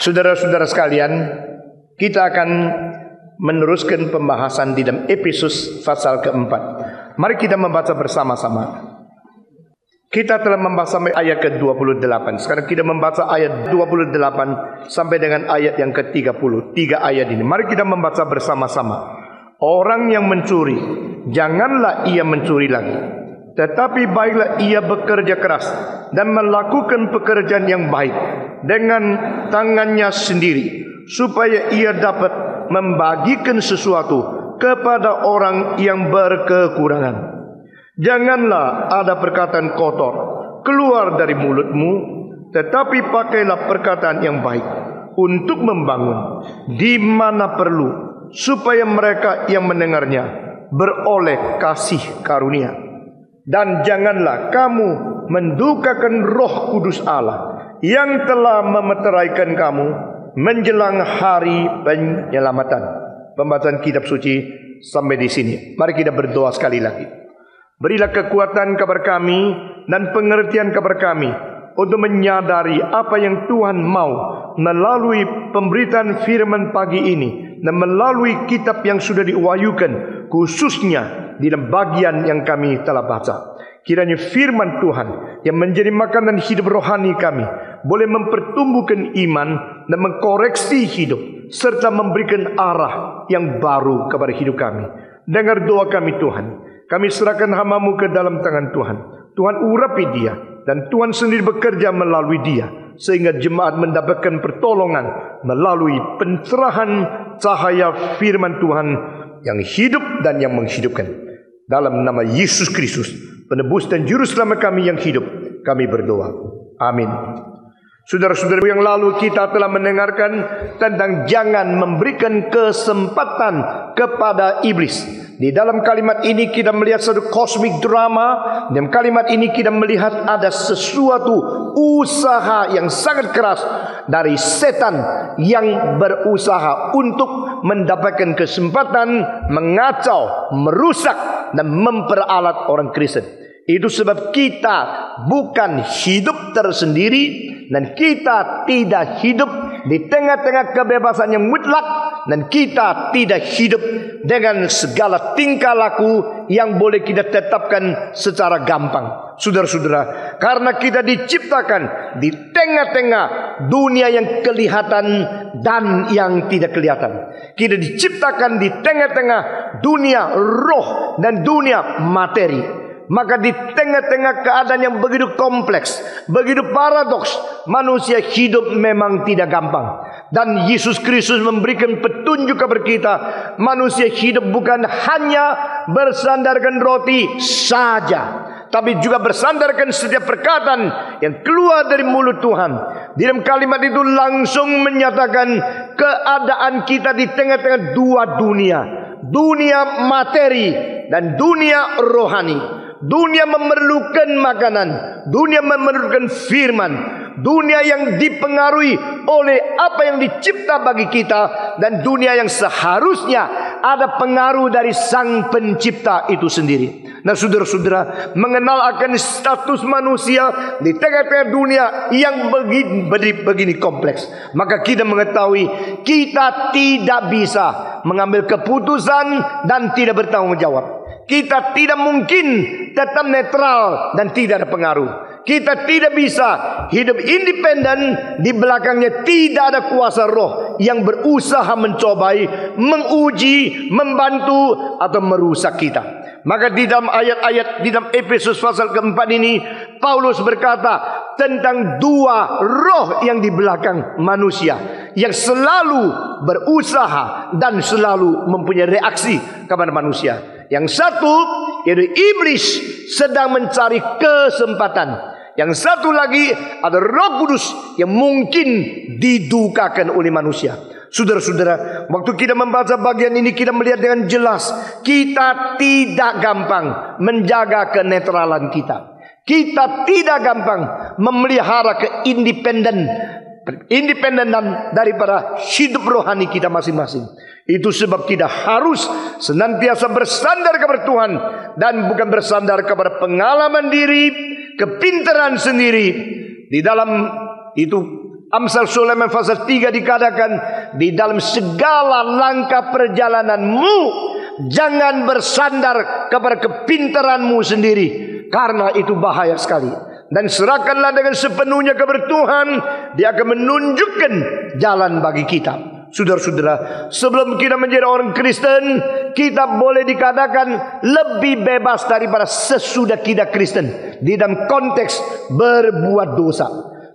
Saudara-saudara sekalian, kita akan meneruskan pembahasan di dalam Efesus pasal keempat. Mari kita membaca bersama-sama. Kita telah membaca sampai ayat ke-28. Sekarang kita membaca ayat 28 sampai dengan ayat yang ke-30. 3 ayat ini. Mari kita membaca bersama-sama. Orang yang mencuri, janganlah ia mencuri lagi, tetapi baiklah ia bekerja keras dan melakukan pekerjaan yang baik dengan tangannya sendiri, supaya ia dapat membagikan sesuatu kepada orang yang berkekurangan. Janganlah ada perkataan kotor keluar dari mulutmu, tetapi pakailah perkataan yang baik untuk membangun di mana perlu, supaya mereka yang mendengarnya beroleh kasih karunia. Dan janganlah kamu mendukakan Roh Kudus Allah yang telah memeteraikan kamu menjelang hari penyelamatan. Pembacaan kitab suci sampai di sini. Mari kita berdoa sekali lagi. Berilah kekuatan kepada kami dan pengertian kepada kami untuk menyadari apa yang Tuhan mau melalui pemberitaan firman pagi ini dan melalui kitab yang sudah diwahyukan, khususnya di dalam bagian yang kami telah baca. Kiranya firman Tuhan yang menjadi makanan hidup rohani kami boleh mempertumbuhkan iman dan mengkoreksi hidup serta memberikan arah yang baru kepada hidup kami. Dengar doa kami Tuhan. Kami serahkan hamba-Mu ke dalam tangan Tuhan. Tuhan urapi dia dan Tuhan sendiri bekerja melalui dia, sehingga jemaat mendapatkan pertolongan melalui pencerahan cahaya firman Tuhan yang hidup dan yang menghidupkan. Dalam nama Yesus Kristus, penebus dan juru selamat kami yang hidup, kami berdoa. Amin. Saudara-saudara, yang lalu kita telah mendengarkan tentang jangan memberikan kesempatan kepada iblis. Di dalam kalimat ini kita melihat satu kosmik drama. Dalam kalimat ini kita melihat ada sesuatu usaha yang sangat keras dari setan yang berusaha untuk mendapatkan kesempatan mengacau, merusak dan memperalat orang Kristen. Itu sebab kita bukan hidup tersendiri dan kita tidak hidup di tengah-tengah kebebasan yang mutlak, dan kita tidak hidup dengan segala tingkah laku yang boleh kita tetapkan secara gampang. Saudara-saudara, karena kita diciptakan di tengah-tengah dunia yang kelihatan dan yang tidak kelihatan. Kita diciptakan di tengah-tengah dunia roh dan dunia materi. Maka di tengah-tengah keadaan yang begitu kompleks, begitu paradoks, manusia hidup memang tidak gampang. Dan Yesus Kristus memberikan petunjuk kepada kita. Manusia hidup bukan hanya bersandarkan roti saja, tapi juga bersandarkan setiap perkataan yang keluar dari mulut Tuhan. Di dalam kalimat itu langsung menyatakan keadaan kita di tengah-tengah dua dunia. Dunia materi dan dunia rohani. Dunia memerlukan makanan, dunia memerlukan firman, dunia yang dipengaruhi oleh apa yang dicipta bagi kita, dan dunia yang seharusnya ada pengaruh dari Sang Pencipta itu sendiri. Nah, saudara-saudara, mengenal akan status manusia di tengah-tengah dunia yang begini kompleks, maka kita mengetahui kita tidak bisa mengambil keputusan dan tidak bertanggung jawab. Kita tidak mungkin tetap netral dan tidak ada pengaruh. Kita tidak bisa hidup independen, di belakangnya tidak ada kuasa roh yang berusaha mencobai, menguji, membantu atau merusak kita. Maka di dalam ayat-ayat di dalam Efesus pasal keempat ini, Paulus berkata tentang dua roh yang di belakang manusia, yang selalu berusaha dan selalu mempunyai reaksi kepada manusia. Yang satu yaitu iblis sedang mencari kesempatan. Yang satu lagi ada Roh Kudus yang mungkin didukakan oleh manusia. Saudara-saudara, waktu kita membaca bagian ini kita melihat dengan jelas kita tidak gampang menjaga kenetralan kita. Kita tidak gampang memelihara independenan daripada hidup rohani kita masing-masing. Itu sebab kita harus senantiasa bersandar kepada Tuhan dan bukan bersandar kepada pengalaman diri, kepintaran sendiri. Di dalam itu Amsal Sulaiman pasal 3 dikatakan, di dalam segala langkah perjalananmu jangan bersandar kepada kepintaranmu sendiri, karena itu bahaya sekali. Dan serahkanlah dengan sepenuhnya kepada Tuhan, Dia akan menunjukkan jalan bagi kita. Saudara-saudara, sebelum kita menjadi orang Kristen, kita boleh dikatakan lebih bebas daripada sesudah kita Kristen di dalam konteks berbuat dosa.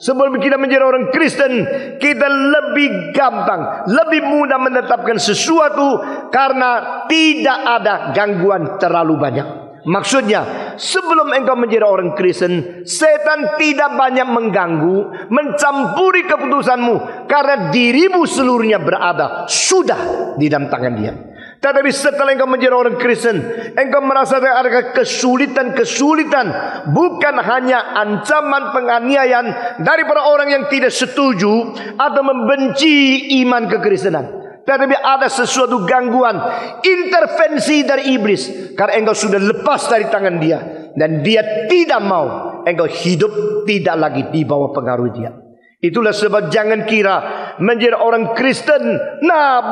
Sebelum kita menjadi orang Kristen, kita lebih gampang, lebih mudah menetapkan sesuatu karena tidak ada gangguan terlalu banyak. Maksudnya, sebelum engkau menjadi orang Kristen, setan tidak banyak mengganggu, mencampuri keputusanmu, karena dirimu seluruhnya berada sudah di dalam tangan Dia. Tetapi setelah engkau menjadi orang Kristen, engkau merasakan ada kesulitan-kesulitan, bukan hanya ancaman penganiayaan daripada orang yang tidak setuju atau membenci iman kekristenan, tetapi ada sesuatu gangguan, intervensi dari iblis, karena engkau sudah lepas dari tangan Dia, dan Dia tidak mau engkau hidup tidak lagi di bawah pengaruh Dia. Itulah sebab jangan kira menjadi orang Kristen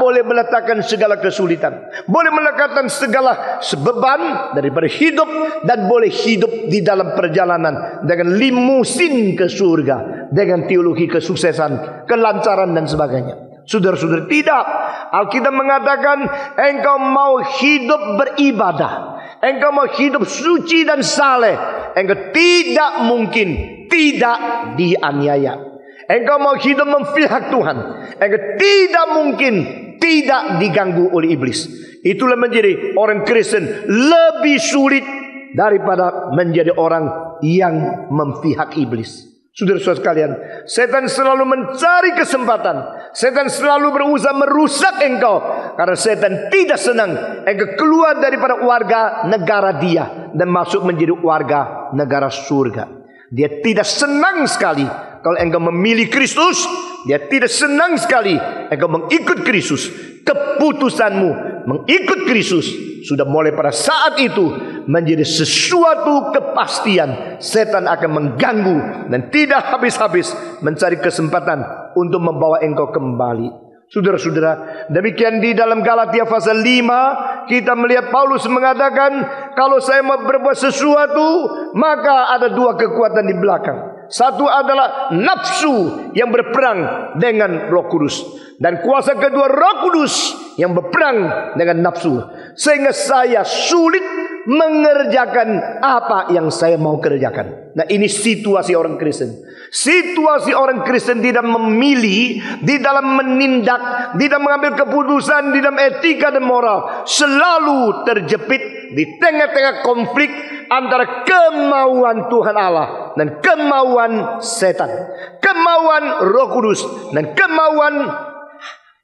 boleh meletakkan segala kesulitan, boleh meletakkan segala beban daripada hidup, dan boleh hidup di dalam perjalanan dengan limusin ke surga, dengan teologi kesuksesan, kelancaran dan sebagainya. Saudara-saudara, tidak. Alkitab mengatakan engkau mau hidup beribadah, engkau mau hidup suci dan saleh, engkau tidak mungkin tidak dianiaya. Engkau mau hidup memihak Tuhan, engkau tidak mungkin tidak diganggu oleh iblis. Itulah menjadi orang Kristen lebih sulit daripada menjadi orang yang memihak iblis. Saudara-saudara sekalian, setan selalu mencari kesempatan, setan selalu berusaha merusak engkau, karena setan tidak senang engkau keluar daripada warga negara Dia dan masuk menjadi warga negara surga. Dia tidak senang sekali kalau engkau memilih Kristus. Dia tidak senang sekali engkau mengikut Kristus. Keputusanmu mengikut Kristus sudah mulai pada saat itu menjadi sesuatu kepastian. Setan akan mengganggu dan tidak habis-habis mencari kesempatan untuk membawa engkau kembali. Saudara-saudara, demikian di dalam Galatia pasal 5 kita melihat Paulus mengatakan, kalau saya mau berbuat sesuatu, maka ada dua kekuatan di belakang. Satu adalah nafsu yang berperang dengan Roh Kudus, dan kuasa kedua Roh Kudus yang berperang dengan nafsu, sehingga saya sulit mengerjakan apa yang saya mau kerjakan. Nah, ini situasi orang Kristen. Situasi orang Kristen tidak memilih, di dalam menindak, di dalam mengambil keputusan, di dalam etika dan moral, selalu terjepit di tengah-tengah konflik antara kemauan Tuhan Allah dan kemauan setan, kemauan Roh Kudus dan kemauan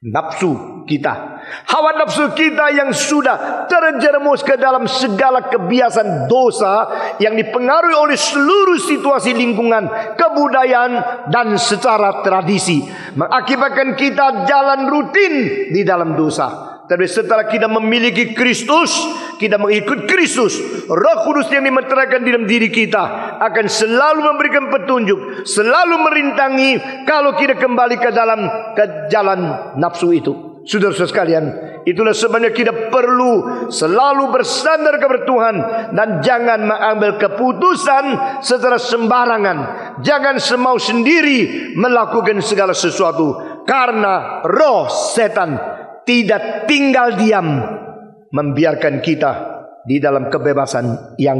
nafsu kita. Hawa nafsu kita yang sudah terjerumus ke dalam segala kebiasaan dosa yang dipengaruhi oleh seluruh situasi lingkungan, kebudayaan dan secara tradisi, mengakibatkan kita jalan rutin di dalam dosa. Tapi setelah kita memiliki Kristus, kita mengikut Kristus, Roh Kudus yang dimeteraikan di dalam diri kita akan selalu memberikan petunjuk, selalu merintangi kalau kita kembali ke jalan nafsu itu. Saudara-saudara sekalian, itulah sebabnya kita perlu selalu bersandar kepada Tuhan, dan jangan mengambil keputusan secara sembarangan. Jangan semau sendiri melakukan segala sesuatu, karena roh setan tidak tinggal diam membiarkan kita di dalam kebebasan yang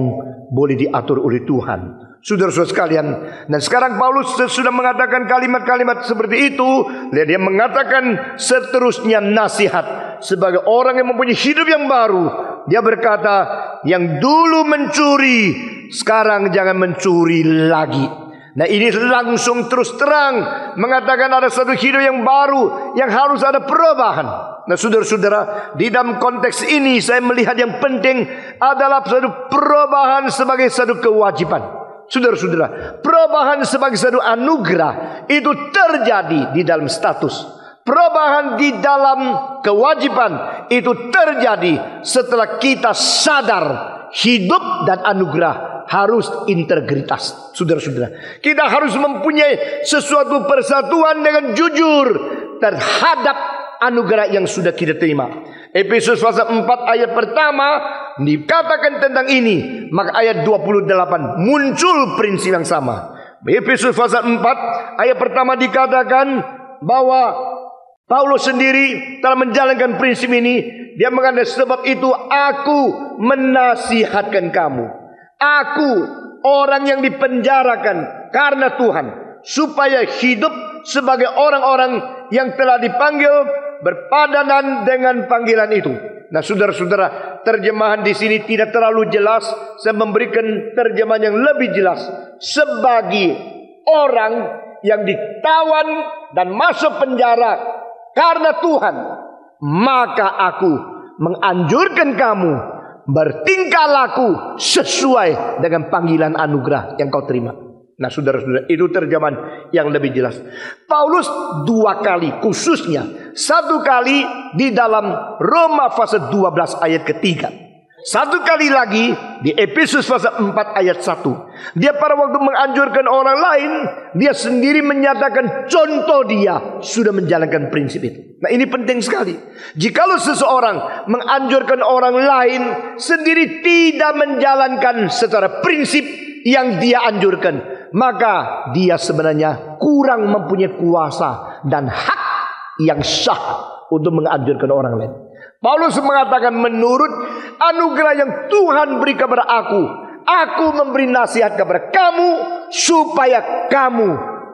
boleh diatur oleh Tuhan. Saudara-saudara sekalian, dan sekarang Paulus sudah mengatakan kalimat-kalimat seperti itu. Dia mengatakan seterusnya nasihat sebagai orang yang mempunyai hidup yang baru. Dia berkata, yang dulu mencuri, sekarang jangan mencuri lagi. Nah, ini langsung terus terang mengatakan ada satu hidup yang baru yang harus ada perubahan. Nah, saudara-saudara, di dalam konteks ini saya melihat yang penting adalah satu perubahan sebagai satu kewajiban. Saudara-saudara, perubahan sebagai satu anugerah itu terjadi di dalam status. Perubahan di dalam kewajiban itu terjadi setelah kita sadar hidup dan anugerah harus integritas. Saudara-saudara, kita harus mempunyai sesuatu persatuan dengan jujur terhadap anugerah yang sudah kita terima. Efesus pasal 4 ayat pertama dikatakan tentang ini, maka ayat 28 muncul prinsip yang sama. Efesus pasal 4 ayat pertama dikatakan bahwa Paulus sendiri telah menjalankan prinsip ini. Dia mengatakan, sebab itu aku menasihatkan kamu, aku orang yang dipenjarakan karena Tuhan, supaya hidup sebagai orang-orang yang telah dipanggil berpadanan dengan panggilan itu. Nah, saudara-saudara, terjemahan di sini tidak terlalu jelas. Saya memberikan terjemahan yang lebih jelas. Sebagai orang yang ditawan dan masuk penjara karena Tuhan, maka aku menganjurkan kamu bertingkah laku sesuai dengan panggilan anugerah yang kau terima. Nah, saudara-saudara, itu terjemahan yang lebih jelas. Paulus 2 kali, khususnya 1 kali di dalam Roma pasal 12 ayat ketiga, 1 kali lagi di Efesus pasal 4 ayat 1. Dia pada waktu menganjurkan orang lain, dia sendiri menyatakan contoh dia sudah menjalankan prinsip itu. Nah, ini penting sekali. Jikalau seseorang menganjurkan orang lain sendiri tidak menjalankan secara prinsip yang dia anjurkan, maka dia sebenarnya kurang mempunyai kuasa dan hak yang sah untuk menganjurkan orang lain. Paulus mengatakan, menurut anugerah yang Tuhan beri kepada aku memberi nasihat kepada kamu supaya kamu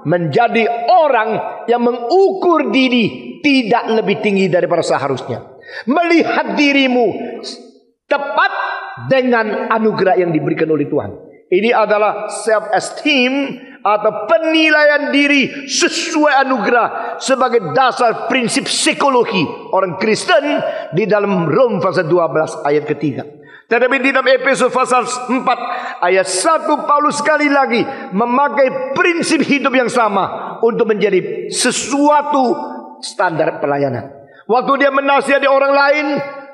menjadi orang yang mengukur diri tidak lebih tinggi daripada seharusnya, melihat dirimu tepat dengan anugerah yang diberikan oleh Tuhan. Ini adalah self-esteem atau penilaian diri sesuai anugerah sebagai dasar prinsip psikologi orang Kristen di dalam Rom pasal 12 ayat ketiga. Tetapi di dalam Efesus pasal 4 ayat 1, Paulus sekali lagi memakai prinsip hidup yang sama untuk menjadi sesuatu standar pelayanan. Waktu dia menasihati orang lain,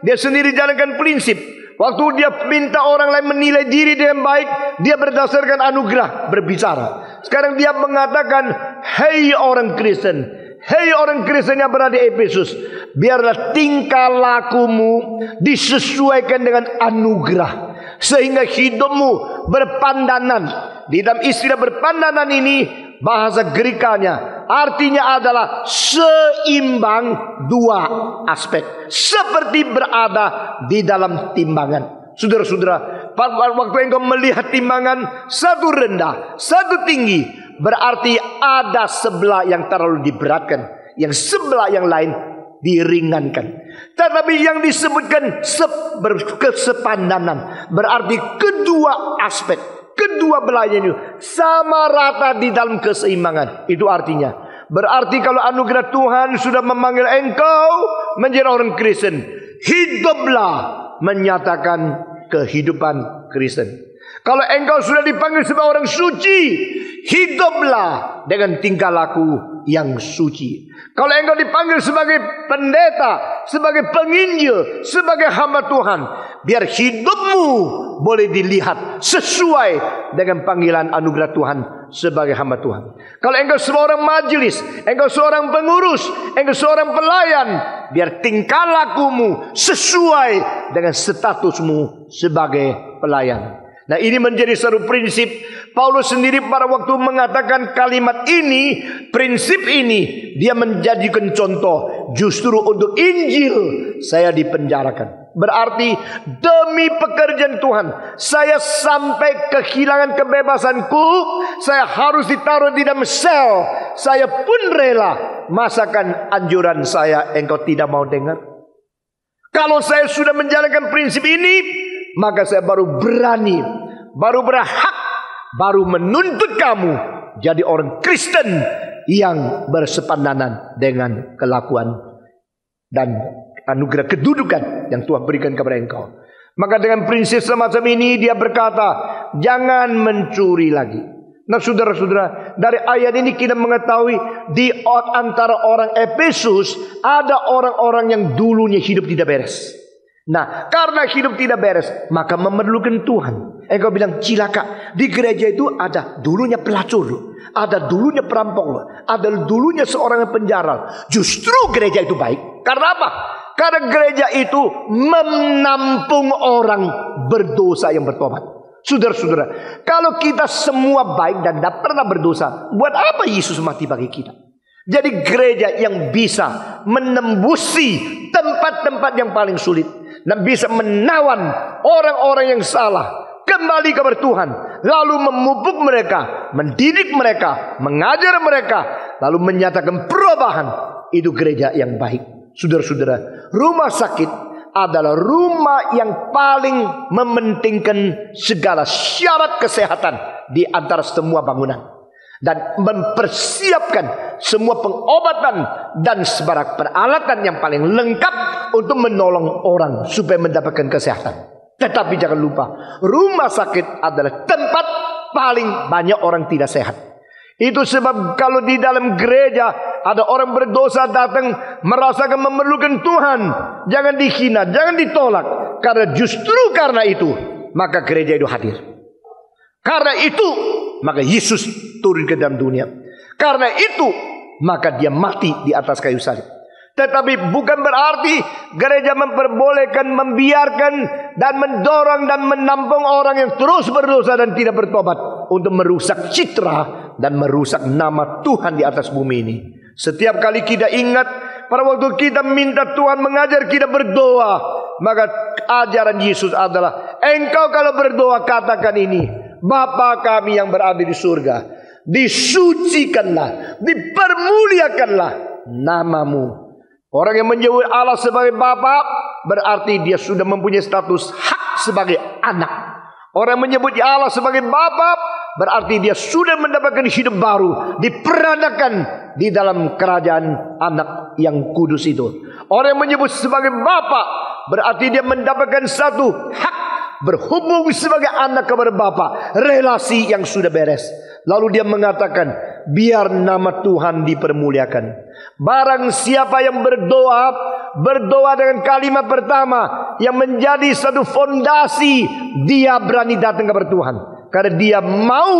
dia sendiri jalankan prinsip. Waktu dia minta orang lain menilai diri dengan baik, dia berdasarkan anugerah berbicara. Sekarang dia mengatakan, hei orang Kristen, hei orang Kristen yang berada di Efesus, biarlah tingkah lakumu disesuaikan dengan anugerah, sehingga hidupmu berpandangan. Di dalam istilah berpandangan ini, bahasa Grekanya artinya adalah seimbang dua aspek, seperti berada di dalam timbangan. Saudara-saudara, waktu engkau melihat timbangan, satu rendah, satu tinggi, berarti ada sebelah yang terlalu diberatkan, yang sebelah yang lain diringankan. Tetapi yang disebutkan kesepandanan, berarti kedua aspek, kedua belahnya itu sama rata di dalam keseimbangan. Itu artinya, berarti kalau anugerah Tuhan sudah memanggil engkau menjadi orang Kristen, hiduplah menyatakan kehidupan Kristen. Kalau engkau sudah dipanggil sebagai orang suci, hiduplah dengan tingkah laku yang suci. Kalau engkau dipanggil sebagai pendeta, sebagai penginjil, sebagai hamba Tuhan, biar hidupmu boleh dilihat sesuai dengan panggilan anugerah Tuhan sebagai hamba Tuhan. Kalau engkau seorang majelis, engkau seorang pengurus, engkau seorang pelayan, biar tingkah lakumu sesuai dengan statusmu sebagai pelayan. Nah, ini menjadi satu prinsip. Paulus sendiri pada waktu mengatakan kalimat ini, prinsip ini, dia menjadikan contoh. Justru untuk Injil saya dipenjarakan. Berarti demi pekerjaan Tuhan, saya sampai kehilangan kebebasanku, saya harus ditaruh di dalam sel. Saya pun rela. Masakan anjuran saya engkau tidak mau dengar? Kalau saya sudah menjalankan prinsip ini, maka saya baru berani, baru berhak, baru menuntut kamu jadi orang Kristen yang bersepandanan dengan kelakuan dan anugerah kedudukan yang Tuhan berikan kepada engkau. Maka dengan prinsip semacam ini dia berkata, jangan mencuri lagi. Nah, saudara-saudara, dari ayat ini kita mengetahui di antara orang Efesus ada orang-orang yang dulunya hidup tidak beres. Nah, karena hidup tidak beres, maka memerlukan Tuhan. Engkau bilang cilaka. Di gereja itu ada dulunya pelacur, ada dulunya perampok, ada dulunya seorang yang penjara. Justru gereja itu baik. Karena apa? Karena gereja itu menampung orang berdosa yang bertobat. Saudara-saudara, kalau kita semua baik dan tidak pernah berdosa, buat apa Yesus mati bagi kita? Jadi gereja yang bisa menembusi tempat-tempat yang paling sulit dan bisa menawan orang-orang yang salah kembali kepada Tuhan, lalu memupuk mereka, mendidik mereka, mengajar mereka, lalu menyatakan perubahan. Itu gereja yang baik. Saudara-saudara, rumah sakit adalah rumah yang paling mementingkan segala syarat kesehatan di antara semua bangunan dan mempersiapkan semua pengobatan dan sebarang peralatan yang paling lengkap untuk menolong orang supaya mendapatkan kesehatan. Tetapi jangan lupa, rumah sakit adalah tempat paling banyak orang tidak sehat. Itu sebab kalau di dalam gereja ada orang berdosa datang merasakan memerlukan Tuhan, jangan dihina, jangan ditolak. Karena justru karena itu maka gereja itu hadir. Karena itu maka Yesus turun ke dalam dunia. Karena itu maka dia mati di atas kayu salib. Tetapi bukan berarti gereja memperbolehkan, membiarkan dan mendorong dan menampung orang yang terus berdosa dan tidak bertobat untuk merusak citra dan merusak nama Tuhan di atas bumi ini. Setiap kali kita ingat pada waktu kita minta Tuhan mengajar kita berdoa, maka ajaran Yesus adalah, engkau kalau berdoa katakan ini, Bapa kami yang berada di surga, disucikanlah, dipermuliakanlah namamu. Orang yang menyebut Allah sebagai Bapa berarti dia sudah mempunyai status hak sebagai anak. Orang yang menyebut Allah sebagai Bapa berarti dia sudah mendapatkan hidup baru, diperanakan di dalam kerajaan anak yang kudus itu. Orang yang menyebut sebagai Bapa berarti dia mendapatkan satu hak berhubung sebagai anak kepada Bapa, relasi yang sudah beres. Lalu dia mengatakan, biar nama Tuhan dipermuliakan. Barang siapa yang berdoa dengan kalimat pertama yang menjadi satu fondasi, dia berani datang kepada Tuhan. Karena dia mau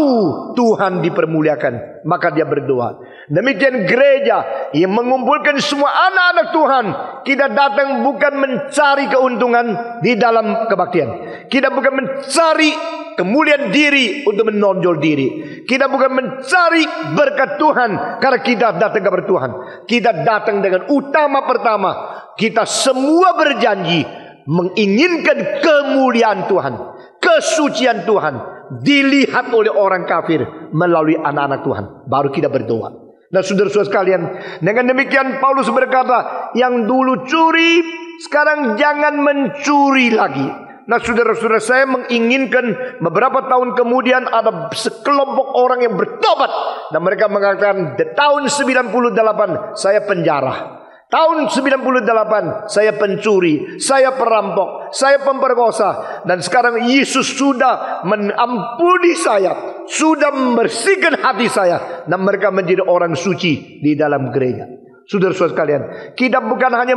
Tuhan dipermuliakan, maka dia berdoa. Demikian gereja yang mengumpulkan semua anak-anak Tuhan. Kita datang bukan mencari keuntungan di dalam kebaktian. Kita bukan mencari kemuliaan diri untuk menonjol diri. Kita bukan mencari berkat Tuhan karena kita datang kepada Tuhan. Kita datang dengan utama pertama, kita semua berjanji menginginkan kemuliaan Tuhan, kesucian Tuhan dilihat oleh orang kafir melalui anak-anak Tuhan. Baru kita berdoa. Nah saudara-saudara sekalian, dengan demikian Paulus berkata, yang dulu curi sekarang jangan mencuri lagi. Nah saudara-saudara, saya menginginkan beberapa tahun kemudian ada sekelompok orang yang bertobat. Dan mereka mengatakan, tahun 98 saya penjara, tahun 98 saya pencuri, saya perampok, saya pemperkosa. Dan sekarang Yesus sudah mengampuni saya, sudah membersihkan hati saya, dan mereka menjadi orang suci di dalam gereja. Saudara-saudara sekalian, kita bukan hanya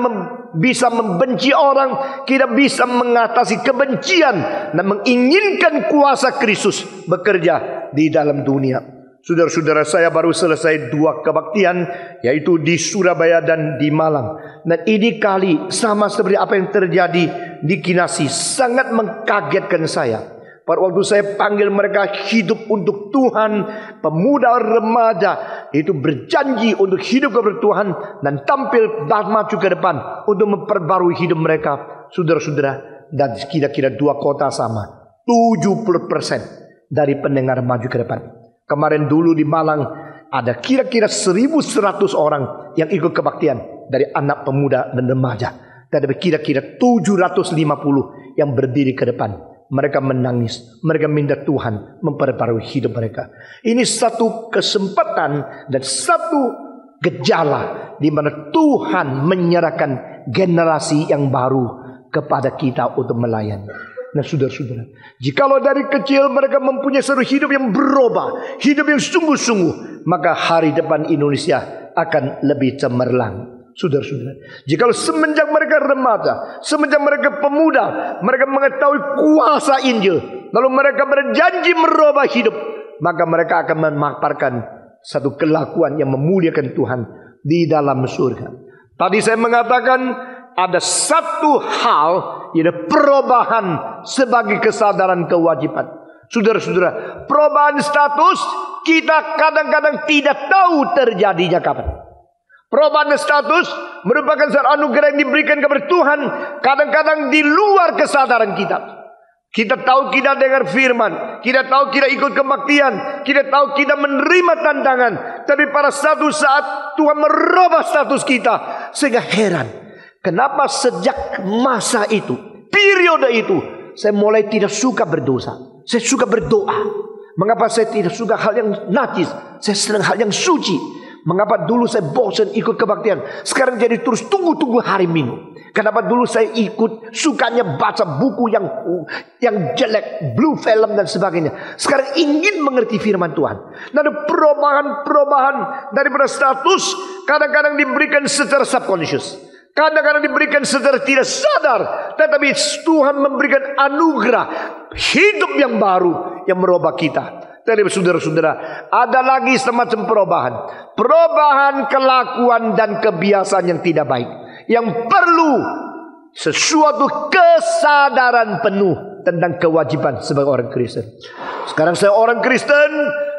bisa membenci orang, kita bisa mengatasi kebencian dan menginginkan kuasa Kristus bekerja di dalam dunia. Saudara-saudara, saya baru selesai 2 kebaktian, yaitu di Surabaya dan di Malang. Dan ini kali sama seperti apa yang terjadi di Kinasi, sangat mengkagetkan saya. Pada waktu saya panggil mereka hidup untuk Tuhan, pemuda remaja itu berjanji untuk hidup kepada Tuhan dan tampil dan maju ke depan untuk memperbarui hidup mereka. Saudara-saudara, dan kira-kira 2 kota sama, 70% dari pendengar maju ke depan. Kemarin dulu di Malang ada kira-kira 1.100 orang yang ikut kebaktian dari anak pemuda dan remaja. Dan ada kira-kira 750 yang berdiri ke depan. Mereka menangis, mereka minta Tuhan memperbarui hidup mereka. Ini satu kesempatan dan satu gejala di mana Tuhan menyerahkan generasi yang baru kepada kita untuk melayani. Nah saudara-saudara, jikalau dari kecil mereka mempunyai seluruh hidup yang berubah, hidup yang sungguh-sungguh, maka hari depan Indonesia akan lebih cemerlang. Saudara-saudara, jikalau semenjak mereka remaja, semenjak mereka pemuda, mereka mengetahui kuasa Injil, lalu mereka berjanji merubah hidup, maka mereka akan memaparkan satu kelakuan yang memuliakan Tuhan di dalam surga. Tadi saya mengatakan ada satu hal, yaitu perubahan sebagai kesadaran kewajiban. Saudara-saudara, perubahan status kita kadang-kadang tidak tahu terjadinya kapan. Perubahan status merupakan satu anugerah yang diberikan kepada Tuhan, kadang-kadang di luar kesadaran kita. Kita tahu kita dengar firman, kita tahu kita ikut kebaktian, kita tahu kita menerima tantangan, tapi pada satu saat Tuhan merubah status kita, sehingga heran, kenapa sejak masa itu, periode itu, saya mulai tidak suka berdosa. Saya suka berdoa. Mengapa saya tidak suka hal yang najis? Saya senang hal yang suci. Mengapa dulu saya bosan ikut kebaktian, sekarang jadi terus tunggu-tunggu hari Minggu? Kenapa dulu saya ikut sukanya baca buku yang jelek, blue film dan sebagainya, sekarang ingin mengerti firman Tuhan. Dan perubahan daripada status kadang-kadang diberikan secara subconscious, kadang-kadang diberikan secara tidak sadar, tetapi Tuhan memberikan anugerah hidup yang baru yang merubah kita. Tapi saudara-saudara, ada lagi semacam perubahan kelakuan dan kebiasaan yang tidak baik, yang perlu sesuatu kesadaran penuh tentang kewajiban sebagai orang Kristen. Sekarang saya orang Kristen,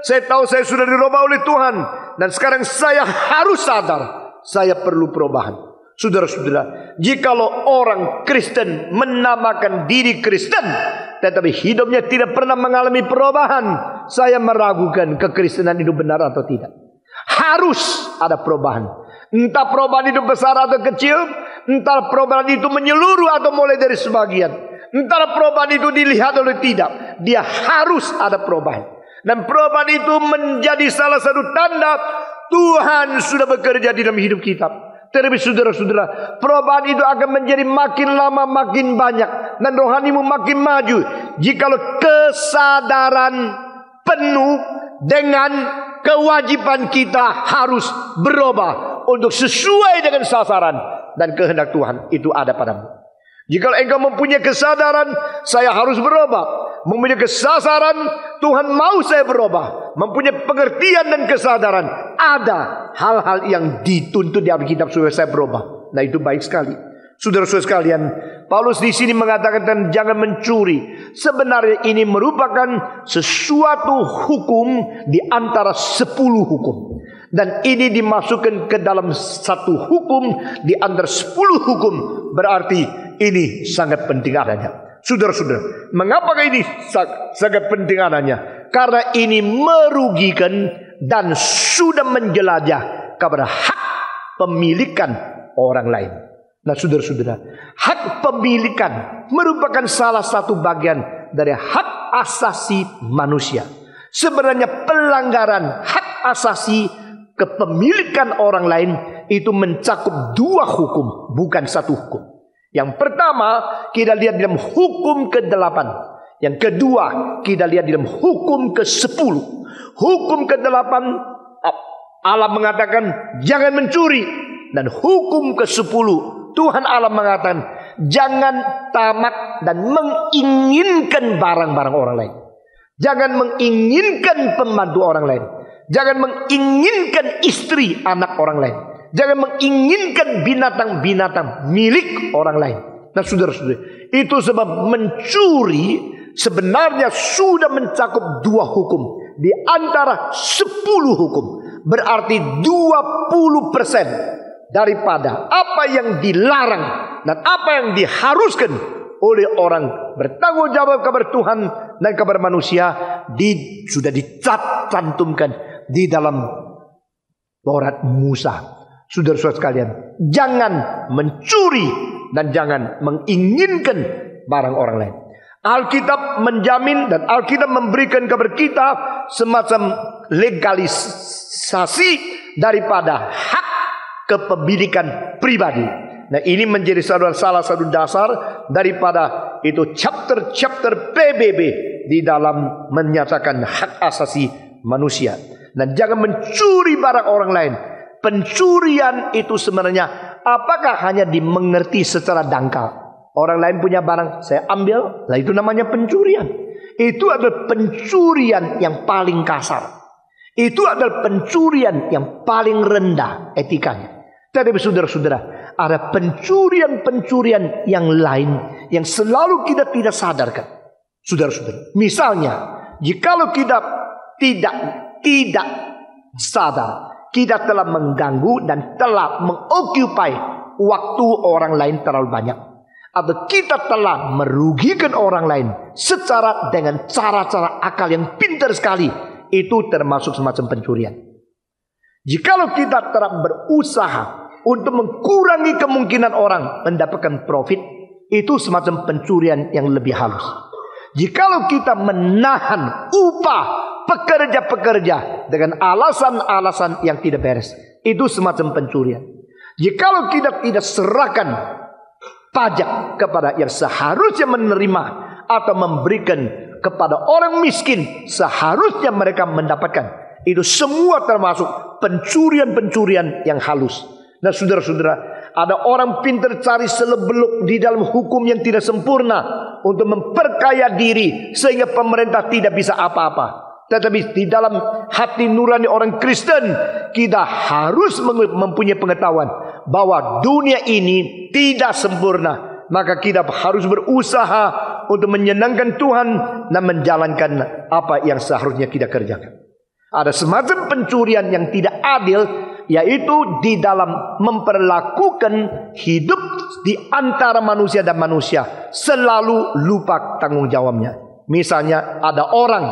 saya tahu saya sudah dirubah oleh Tuhan, dan sekarang saya harus sadar saya perlu perubahan. Saudara-saudara, jikalau orang Kristen menamakan diri Kristen, tetapi hidupnya tidak pernah mengalami perubahan, saya meragukan kekristenan itu benar atau tidak. Harus ada perubahan. Entah perubahan itu besar atau kecil, entah perubahan itu menyeluruh atau mulai dari sebagian, entah perubahan itu dilihat oleh tidak, dia harus ada perubahan. Dan perubahan itu menjadi salah satu tanda Tuhan sudah bekerja di dalam hidup kita. Tetapi saudara-saudara, perubahan itu akan menjadi makin lama makin banyak, dan rohanimu makin maju jikalau kesadaran penuh dengan kewajiban kita harus berubah untuk sesuai dengan sasaran dan kehendak Tuhan itu ada padamu. Jikalau engkau mempunyai kesadaran saya harus berubah, mempunyai kesadaran Tuhan mau saya berubah, mempunyai pengertian dan kesadaran ada hal-hal yang dituntut di Alkitab supaya saya berubah. Nah, itu baik sekali. Saudara-saudara sekalian, Paulus di sini mengatakan jangan mencuri. Sebenarnya ini merupakan sesuatu hukum di antara 10 hukum. Dan ini dimasukkan ke dalam satu hukum di antara 10 hukum. Berarti ini sangat penting adanya. Saudara-saudara, mengapa ini sangat penting adanya? Karena ini merugikan dan sudah menjelajah kepada hak pemilikan orang lain. Nah, saudara-saudara, hak pemilikan merupakan salah satu bagian dari hak asasi manusia. Sebenarnya pelanggaran hak asasi kepemilikan orang lain itu mencakup 2 hukum, bukan 1 hukum. Yang pertama kita lihat dalam hukum ke-8. Yang kedua kita lihat dalam hukum ke-10. Hukum ke-8 Allah mengatakan jangan mencuri. Dan hukum ke-10 Tuhan Allah mengatakan jangan tamak dan menginginkan barang-barang orang lain. Jangan menginginkan pembantu orang lain. Jangan menginginkan istri anak orang lain. Jangan menginginkan binatang-binatang milik orang lain. Nah, saudara-saudara, itu sebab mencuri sebenarnya sudah mencakup 2 hukum di antara 10 hukum. Berarti 20% daripada apa yang dilarang dan apa yang diharuskan oleh orang bertanggung jawab kepada Tuhan dan kepada manusia sudah dicantumkan di dalam Taurat Musa. Saudara-saudara sekalian, jangan mencuri dan jangan menginginkan barang orang lain. Alkitab menjamin dan Alkitab memberikan kepada kita semacam legalisasi daripada hak kepemilikan pribadi. Nah, ini menjadi salah satu dasar daripada itu chapter PBB di dalam menyatakan hak asasi manusia. Dan jangan mencuri barang orang lain. Pencurian itu sebenarnya apakah hanya dimengerti secara dangkal? Orang lain punya barang, saya ambil, lah itu namanya pencurian. Itu adalah pencurian yang paling kasar. Itu adalah pencurian yang paling rendah etikanya. Tetapi saudara-saudara, ada pencurian-pencurian yang lain yang selalu kita tidak sadarkan. Saudara-saudara, misalnya, jikalau kita tidak sadar, kita telah mengganggu dan telah mengokupai waktu orang lain terlalu banyak. Atau kita telah merugikan orang lain secara dengan cara-cara akal yang pintar sekali. Itu termasuk semacam pencurian. Jikalau kita telah berusaha untuk mengurangi kemungkinan orang mendapatkan profit, itu semacam pencurian yang lebih halus. Jikalau kita menahan upah pekerja-pekerja dengan alasan-alasan yang tidak beres, itu semacam pencurian. Jikalau kita tidak serahkan pajak kepada yang seharusnya menerima atau memberikan kepada orang miskin seharusnya mereka mendapatkan, itu semua termasuk pencurian-pencurian yang halus. Nah saudara-saudara, ada orang pintar cari selebeluk di dalam hukum yang tidak sempurna untuk memperkaya diri sehingga pemerintah tidak bisa apa-apa. Tetapi di dalam hati nurani orang Kristen, kita harus mempunyai pengetahuan bahwa dunia ini tidak sempurna. Maka kita harus berusaha untuk menyenangkan Tuhan dan menjalankan apa yang seharusnya kita kerjakan. Ada semacam pencurian yang tidak adil, yaitu di dalam memperlakukan hidup di antara manusia dan manusia selalu lupa tanggung jawabnya. Misalnya ada orang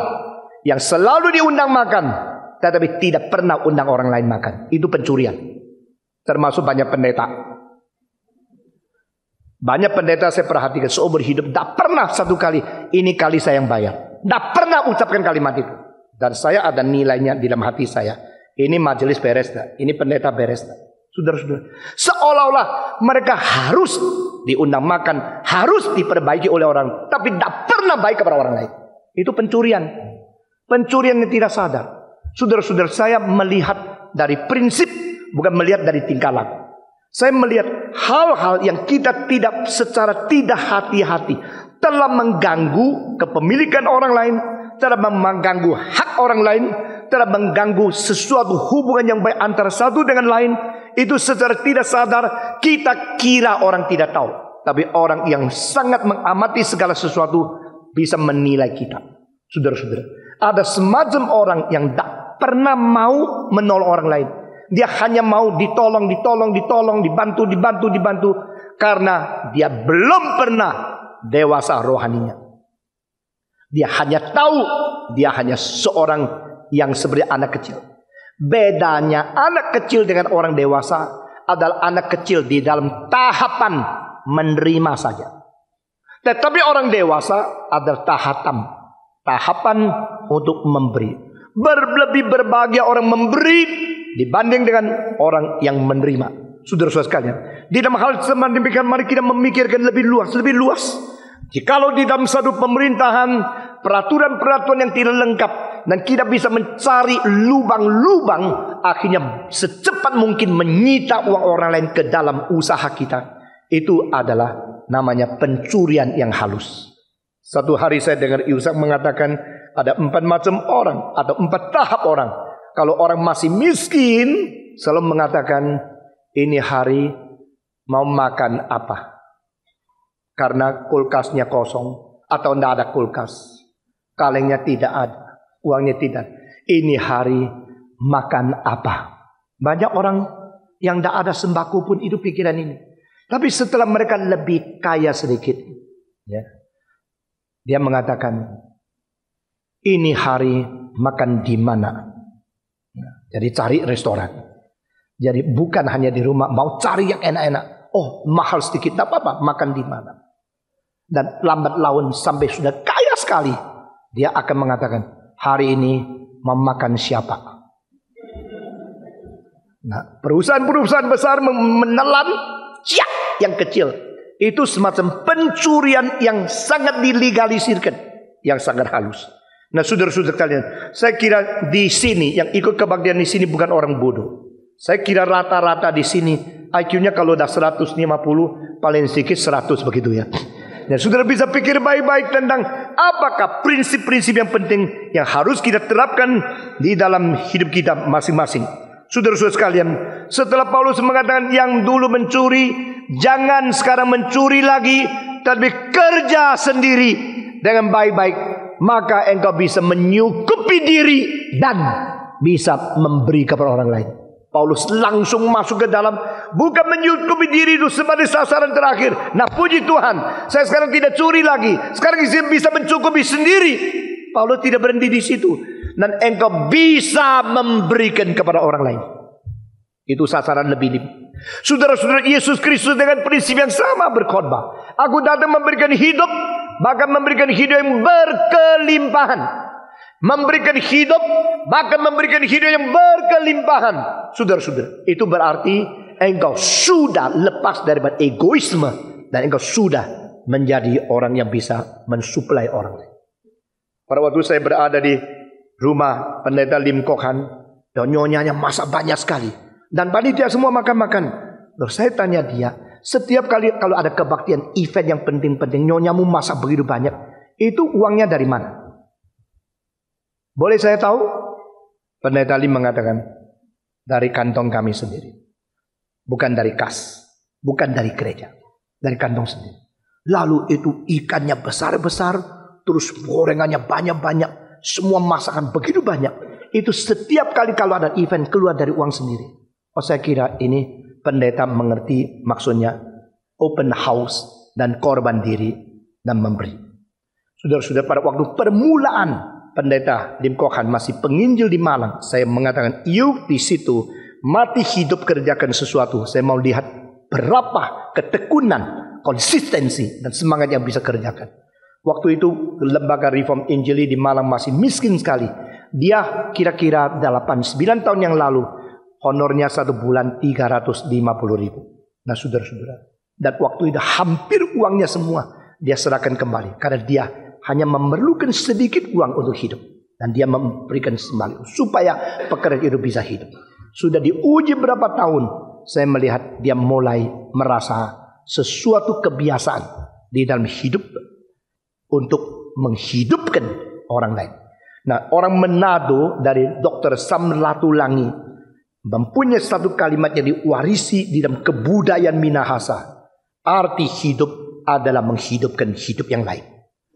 yang selalu diundang makan, tetapi tidak pernah undang orang lain makan. Itu pencurian. Termasuk banyak pendeta. Banyak pendeta saya perhatikan seumur hidup tidak pernah satu kali, ini kali saya yang bayar. Tidak pernah ucapkan kalimat itu. Dan saya ada nilainya di dalam hati saya. Ini majelis beres, ini pendeta beres. Saudara-saudara, seolah-olah mereka harus diundang makan, harus diperbaiki oleh orang, tapi tidak pernah baik kepada orang lain. Itu pencurian. Pencurian yang tidak sadar. Saudara-saudara, saya melihat dari prinsip, bukan melihat dari tingkah laku. Saya melihat hal-hal yang kita tidak secara tidak hati-hati telah mengganggu kepemilikan orang lain, telah mengganggu hak orang lain, telah mengganggu sesuatu hubungan yang baik antara satu dengan lain. Itu secara tidak sadar kita kira orang tidak tahu, tapi orang yang sangat mengamati segala sesuatu bisa menilai kita. Saudara-saudara, ada semacam orang yang tak pernah mau menolong orang lain. Dia hanya mau ditolong, dibantu, karena dia belum pernah dewasa rohaninya. Dia hanya tahu, dia hanya seorang yang seperti anak kecil. Bedanya anak kecil dengan orang dewasa adalah anak kecil di dalam tahapan menerima saja. Tetapi orang dewasa adalah tahapan untuk memberi. Lebih berbahagia orang memberi dibanding dengan orang yang menerima. Saudara-saudara sekalian, di dalam hal semacam demikian mari kita memikirkan lebih luas. Jikalau di dalam satu pemerintahan peraturan-peraturan yang tidak lengkap dan kita bisa mencari lubang-lubang, akhirnya secepat mungkin menyita uang orang lain ke dalam usaha kita, itu adalah namanya pencurian yang halus. Satu hari saya dengar Yusak mengatakan ada 4 macam orang atau 4 tahap orang. Kalau orang masih miskin, selalu mengatakan, ini hari mau makan apa? Karena kulkasnya kosong atau tidak ada kulkas, kalengnya tidak ada, uangnya tidak. Ini hari makan apa? Banyak orang yang tidak ada sembako pun itu pikiran ini. Tapi setelah mereka lebih kaya sedikit, ya, dia mengatakan, ini hari makan di mana? Jadi cari restoran. Jadi bukan hanya di rumah, mau cari yang enak-enak. Oh, mahal sedikit, tidak apa-apa, makan di mana? Dan lambat laun sampai sudah kaya sekali, dia akan mengatakan, hari ini mau makan siapa? Nah, perusahaan-perusahaan besar menelan yang kecil. Itu semacam pencurian yang sangat dilegalisirkan, yang sangat halus. Nah, saudara-saudara kalian, saya kira di sini yang ikut kebaktian di sini bukan orang bodoh. Saya kira rata-rata di sini IQ-nya kalau udah 150 paling sedikit 100 begitu ya. Dan saudara bisa pikir baik-baik tentang apakah prinsip-prinsip yang penting yang harus kita terapkan di dalam hidup kita masing-masing. Saudara-saudara sekalian, setelah Paulus mengatakan yang dulu mencuri, jangan sekarang mencuri lagi, tapi kerja sendiri dengan baik-baik, maka engkau bisa menyukupi diri dan bisa memberi kepada orang lain. Paulus langsung masuk ke dalam, bukan menyukupi diri itu sebagai sasaran terakhir. Nah puji Tuhan, saya sekarang tidak curi lagi, sekarang saya bisa mencukupi sendiri. Paulus tidak berhenti di situ. Dan engkau bisa memberikan kepada orang lain. Itu sasaran lebih. Saudara-saudara, Yesus Kristus dengan prinsip yang sama berkhotbah. Aku datang memberikan hidup, bahkan memberikan hidup yang berkelimpahan. Memberikan hidup, bahkan memberikan hidup yang berkelimpahan. Saudara-saudara, itu berarti engkau sudah lepas daripada egoisme, dan engkau sudah menjadi orang yang bisa mensuplai orang lain. Pada waktu saya berada di rumah pendeta Lim Kok Han, dan nyonyanya masak banyak sekali, dan panitia semua makan-makan. Lalu saya tanya dia, setiap kali kalau ada kebaktian, event yang penting-penting, nyonyamu masak begitu banyak, itu uangnya dari mana? Boleh saya tahu? Pendeta Lim mengatakan, dari kantong kami sendiri. Bukan dari kas, bukan dari gereja, dari kantong sendiri. Lalu itu ikannya besar-besar, terus gorengannya banyak-banyak, semua masakan begitu banyak. Itu setiap kali kalau ada event keluar dari uang sendiri. Oh, saya kira ini pendeta mengerti maksudnya open house dan korban diri dan memberi. Saudara-saudara, pada waktu permulaan pendeta Lim Kok Han masih penginjil di Malang, saya mengatakan, yuk di situ mati hidup kerjakan sesuatu. Saya mau lihat berapa ketekunan, konsistensi dan semangat yang bisa kerjakan. Waktu itu lembaga Reform Injili di Malang masih miskin sekali. Dia kira-kira 8-9 tahun yang lalu honornya 1 bulan 350.000. Nah saudara-saudara, dan waktu itu hampir uangnya semua dia serahkan kembali, karena dia hanya memerlukan sedikit uang untuk hidup, dan dia memberikan kembali supaya pekerja itu bisa hidup. Sudah diuji berapa tahun, saya melihat dia mulai merasa sesuatu kebiasaan di dalam hidup untuk menghidupkan orang lain. Nah, orang Manado dari Dr. Samratulangi mempunyai satu kalimat yang diwarisi di dalam kebudayaan Minahasa. Arti hidup adalah menghidupkan hidup yang lain.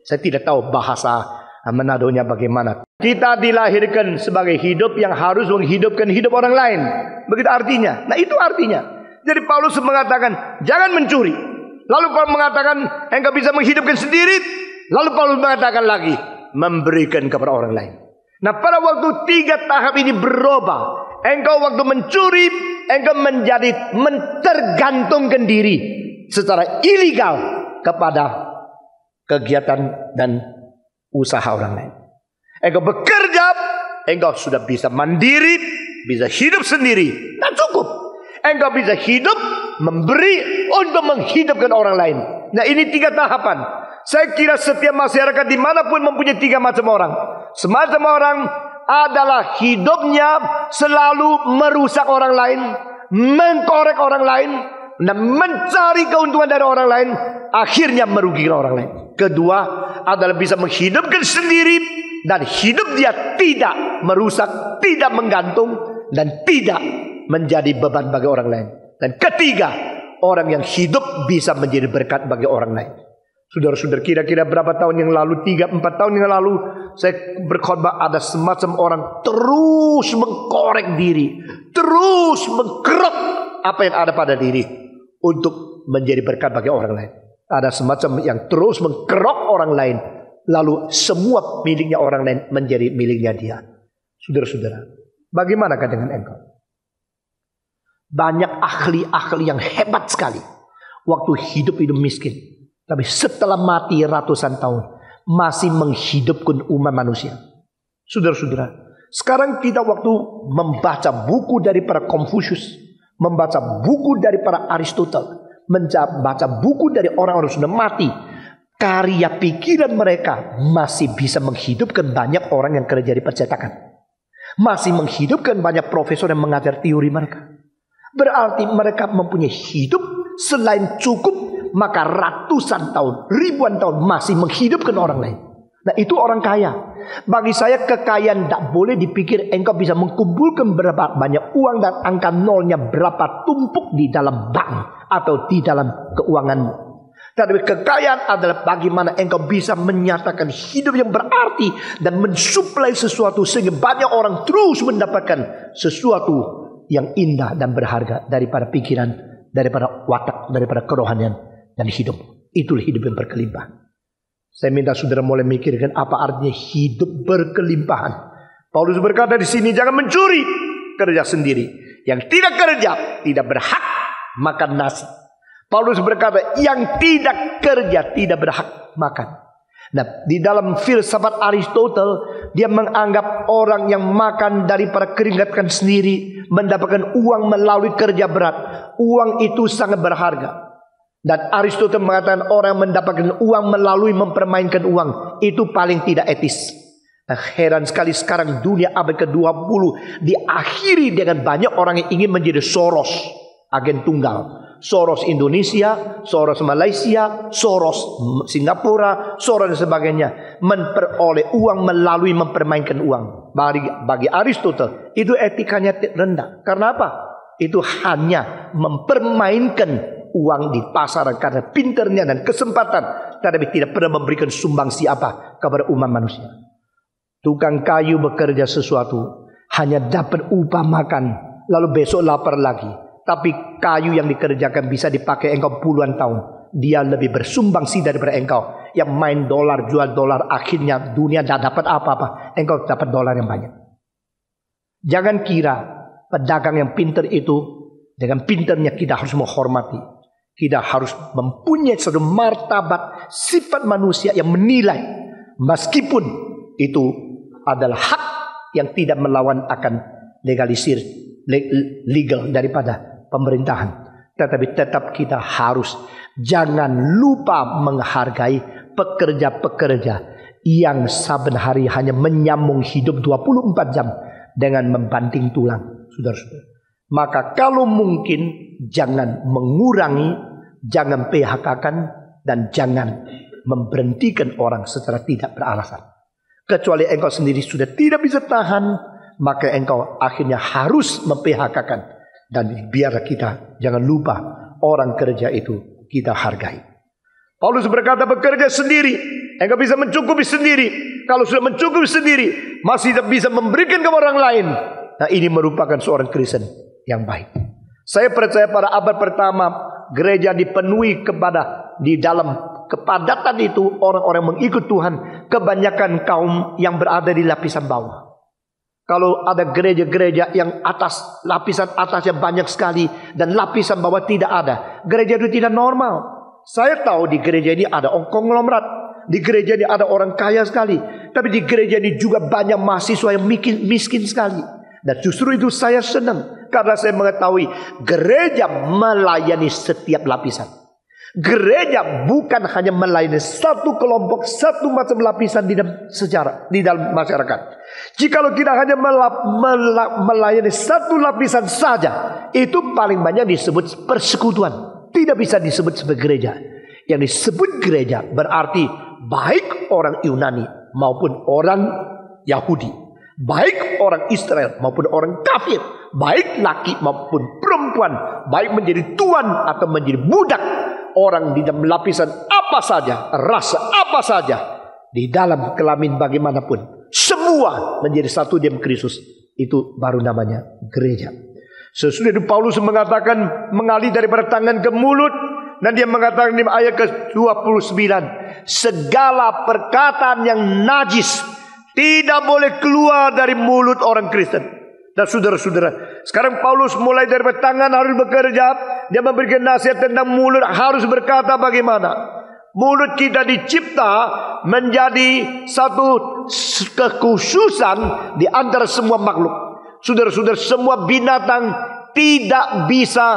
Saya tidak tahu bahasa Manadonya bagaimana. Kita dilahirkan sebagai hidup yang harus menghidupkan hidup orang lain. Begitu artinya. Nah itu artinya. Jadi Paulus mengatakan jangan mencuri. Lalu Paulus mengatakan engkau bisa menghidupkan sendiri. Lalu Paulus mengatakan lagi memberikan kepada orang lain. Nah pada waktu 3 tahap ini berubah. Engkau waktu mencuri, engkau menjadi tergantungkan diri secara ilegal kepada kegiatan dan usaha orang lain. Engkau bekerja, engkau sudah bisa mandiri, bisa hidup sendiri. Nah cukup. Engkau bisa hidup, memberi untuk menghidupkan orang lain. Nah ini 3 tahapan. Saya kira setiap masyarakat dimanapun mempunyai 3 macam orang. Semacam orang adalah hidupnya selalu merusak orang lain, mengkorek orang lain, dan mencari keuntungan dari orang lain, akhirnya merugikan orang lain. Kedua adalah bisa menghidupkan sendiri, dan hidup dia tidak merusak, tidak menggantung, dan tidak menjadi beban bagi orang lain. Dan ketiga, orang yang hidup bisa menjadi berkat bagi orang lain. Saudara-saudara, kira-kira berapa tahun yang lalu, 3-4 tahun yang lalu, saya berkhotbah ada semacam orang terus mengkorek diri, terus mengkerok apa yang ada pada diri untuk menjadi berkat bagi orang lain. Ada semacam yang terus mengkerok orang lain, lalu semua miliknya orang lain menjadi miliknya dia. Saudara-saudara, bagaimanakah dengan engkau? Banyak ahli-ahli yang hebat sekali waktu hidup miskin, tapi setelah mati ratusan tahun masih menghidupkan umat manusia. Saudara-saudara, sekarang kita waktu membaca buku dari para Confucius, membaca buku dari para Aristotle, membaca buku dari orang-orang sudah mati, karya pikiran mereka masih bisa menghidupkan banyak orang yang kerja di percetakan, masih menghidupkan banyak profesor yang mengajar teori mereka. Berarti mereka mempunyai hidup selain cukup, maka ratusan tahun, ribuan tahun masih menghidupkan orang lain. Nah, itu orang kaya. Bagi saya kekayaan tidak boleh dipikir engkau bisa mengumpulkan berapa banyak uang dan angka nolnya berapa tumpuk di dalam bank atau di dalam keuanganmu. Tapi kekayaan adalah bagaimana engkau bisa menyatakan hidup yang berarti dan mensuplai sesuatu sehingga banyak orang terus mendapatkan sesuatu yang indah dan berharga daripada pikiran, daripada watak, daripada kerohanian dan hidup. Itulah hidup yang berkelimpahan. Saya minta saudara mulai mikirkan apa artinya hidup berkelimpahan. Paulus berkata di sini, jangan mencuri, kerja sendiri. Yang tidak kerja tidak berhak makan nasi. Paulus berkata, yang tidak kerja tidak berhak makan. Nah, di dalam filsafat Aristoteles, dia menganggap orang yang makan daripada keringatkan sendiri, mendapatkan uang melalui kerja berat, uang itu sangat berharga. Dan Aristoteles mengatakan orang mendapatkan uang melalui mempermainkan uang itu paling tidak etis. Nah, heran sekali sekarang dunia abad ke-20 diakhiri dengan banyak orang yang ingin menjadi Soros, agen tunggal. Soros Indonesia, Soros Malaysia, Soros Singapura, Soros dan sebagainya. Memperoleh uang melalui mempermainkan uang. Bagi Aristoteles itu etikanya rendah. Karena apa? Itu hanya mempermainkan uang di pasaran karena pinternya dan kesempatan, tetapi tidak pernah memberikan sumbangsi apa kepada umat manusia. Tukang kayu bekerja sesuatu hanya dapat upah makan, lalu besok lapar lagi. Tapi kayu yang dikerjakan bisa dipakai engkau puluhan tahun. Dia lebih bersumbangsi daripada engkau yang main dolar, jual dolar, akhirnya dunia tidak dapat apa-apa, engkau dapat dolar yang banyak. Jangan kira pedagang yang pintar itu dengan pintarnya kita harus menghormati. Kita harus mempunyai satu martabat sifat manusia yang menilai, meskipun itu adalah hak yang tidak melawan akan legalisir legal daripada pemerintahan. Tetapi tetap kita harus jangan lupa menghargai pekerja-pekerja yang saben hari hanya menyambung hidup 24 jam dengan membanting tulang, saudara-saudara. Maka kalau mungkin jangan mengurangi, jangan PHK-kan, dan jangan memberhentikan orang secara tidak beralasan. Kecuali engkau sendiri sudah tidak bisa tahan, maka engkau akhirnya harus mem-PHK-kan. Dan biar kita jangan lupa orang kerja itu kita hargai. Paulus berkata bekerja sendiri, engkau bisa mencukupi sendiri. Kalau sudah mencukupi sendiri, masih tidak bisa memberikan ke orang lain. Nah, ini merupakan seorang Kristen yang baik. Saya percaya pada abad pertama gereja dipenuhi di dalam kepadatan itu orang-orang mengikut Tuhan, kebanyakan kaum yang berada di lapisan bawah. Kalau ada gereja-gereja yang atas, lapisan atasnya banyak sekali dan lapisan bawah tidak ada, gereja itu tidak normal. Saya tahu di gereja ini ada orang konglomerat, di gereja ini ada orang kaya sekali, tapi di gereja ini juga banyak mahasiswa yang miskin sekali. Dan justru itu saya senang, karena saya mengetahui gereja melayani setiap lapisan. Gereja bukan hanya melayani satu kelompok, satu macam lapisan di dalam sejarah, di dalam masyarakat. Jikalau kita hanya melayani satu lapisan saja, itu paling banyak disebut persekutuan. Tidak bisa disebut sebagai gereja. Yang disebut gereja berarti baik orang Yunani maupun orang Yahudi, baik orang Israel maupun orang kafir, baik laki maupun perempuan, baik menjadi tuan atau menjadi budak, orang di dalam lapisan apa saja, rasa apa saja, di dalam kelamin bagaimanapun, semua menjadi satu dalam Kristus. Itu baru namanya gereja. Sesudah itu Paulus mengatakan mengalir daripada tangan ke mulut, dan dia mengatakan di ayat ke-29, segala perkataan yang najis tidak boleh keluar dari mulut orang Kristen. Dan saudara-saudara, sekarang Paulus mulai dari tangan harus bekerja. Dia memberikan nasihat tentang mulut harus berkata bagaimana. Mulut kita dicipta menjadi satu kekhususan di antara semua makhluk. Saudara-saudara, semua binatang tidak bisa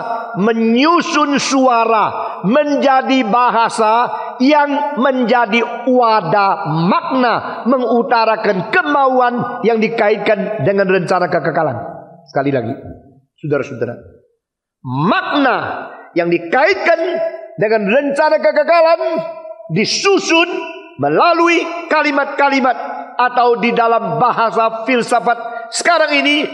menyusun suara menjadi bahasa yang menjadi wadah makna, mengutarakan kemauan yang dikaitkan dengan rencana kekekalan. Sekali lagi, saudara-saudara, Makna yang dikaitkan dengan rencana kekekalan disusun melalui kalimat-kalimat atau di dalam bahasa filsafat sekarang ini